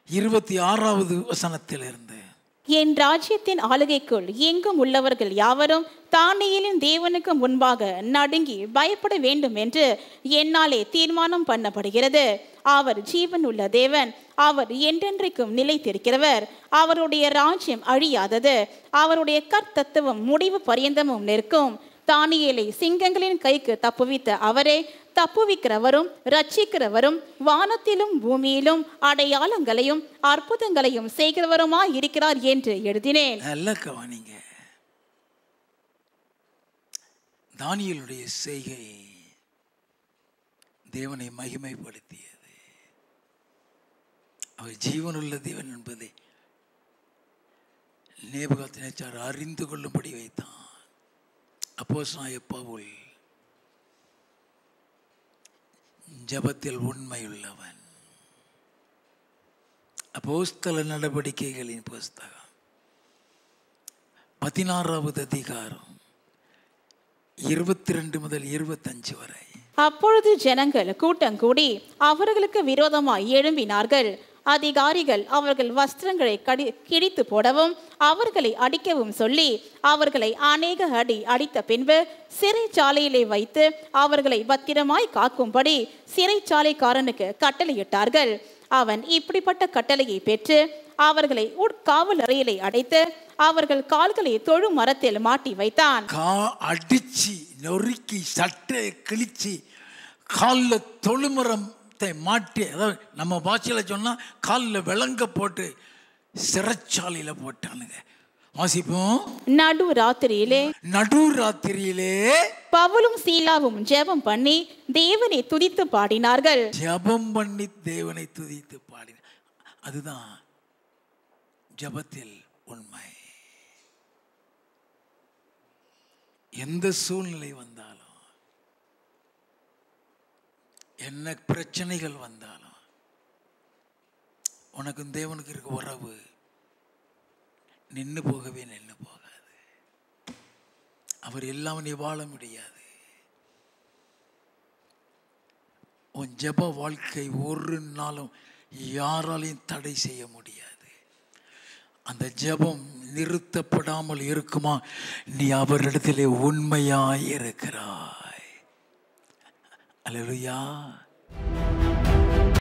26வது வசனத்திலிருந்து, என் ராஜ்யத்தின் ஆளுகைக்குள் எங்கும் உள்ளவர்கள் யாவரும் தானியேலின் தேவனுக்கு முன்பாக நடுங்கி பயப்பட வேண்டும் என்று என்னாலே தீர்மானம் பண்ணப்படுகிறது. அவர் ஜீவன் உள்ள தேவன், அவர் என்றென்றைக்கும் நிலைத்திருக்கிறவர், அவருடைய ராஜ்யம் அழியாதது, அவருடைய கர்த்தத்துவம் முடிவு பரியந்தமும் நிற்கும். தானியேலை சிங்கங்களின் கைக்கு தப்புவித்த அவரே தப்புவிக்கிறவரும் ரட்சிக்கிறவரும் வானத்திலும் பூமியிலும் அடையாளங்களையும் அற்புதங்களையும் செய்கிறவருமாய் இருக்கிறார் என்று எழுதினேன். நல்ல கவனிங்க, தானியேலுடைய செய்கை தேவனை மகிமைப்படுத்தியது. அவர் ஜீவனுள்ள தேவன் என்பதை நேபுகாத்நேச்சார் அறிந்து கொள்ளும்படி வைத்தான். அப்போஸ்தலனாகிய பவுல் ஜெபத்தில் உண்மையுள்ளவன். அப்போஸ்தல நடவடிக்கைகளின் புஸ்தகம் 16வது அதிகாரம் 22 முதல் 25 வரை. அப்பொழுது ஜனங்கள் கூட்டங்கூடி அவர்களுக்கு விரோதமாய் எழும்பினார்கள். அதிகாரிகள் அவர்கள் வஸ்திரங்களை கிழித்து போடவும் அவர்களை அடிக்கவும் சொல்லி அவர்களை அநேக அடி அடித்த பின்பு சிறைச்சாலையிலே வைத்து அவர்களை பத்திரமாய் காக்கும்படி சிறைச்சாலைக்காரனுக்கு கட்டளையிட்டார்கள். அவன் இப்படிப்பட்ட கட்டளையை பெற்று அவர்களை உட்காவல் அறையிலே அடைத்து அவர்கள் கால்களை தொழு மரத்தில் மாட்டி வைத்தான். அடிச்சு நொறுக்கி சட்டையை கிழிச்சு காலில் தொழுமரத்தை மாட்டி, அதாவது நம்ம பாஷையில் சொன்னால் காலில் விலங்க போட்டு சிறைச்சாலையில் போட்டானுங்க. வாசிப்போம். நடுராத்திரியிலே பவுலும் சீலாவும் ஜெபம் பண்ணி தேவனை துதித்து பாடினார்கள். ஜெபம் பண்ணி தேவனை துதித்து பாடினார். அதுதான் ஜெபத்தில் உண்மை. எந்த சூழ்நிலை வந்தாலும், என்ன பிரச்சனைகள் வந்தாலும், உனக்கும் தேவனுக்கு இருக்க உறவு நின்று போகவே நின்று போகாது. அவர் இல்லாமல் நீ வாழ முடியாது. உன் ஜெப வாழ்க்கை ஒரு நாளும் யாராலையும் தடை செய்ய முடியாது. அந்த ஜெபம் நிறுத்தப்படாமல் இருக்குமா? நீ அவரிடத்திலே உண்மையாய் இருக்கிறாய். அல்லேலூயா.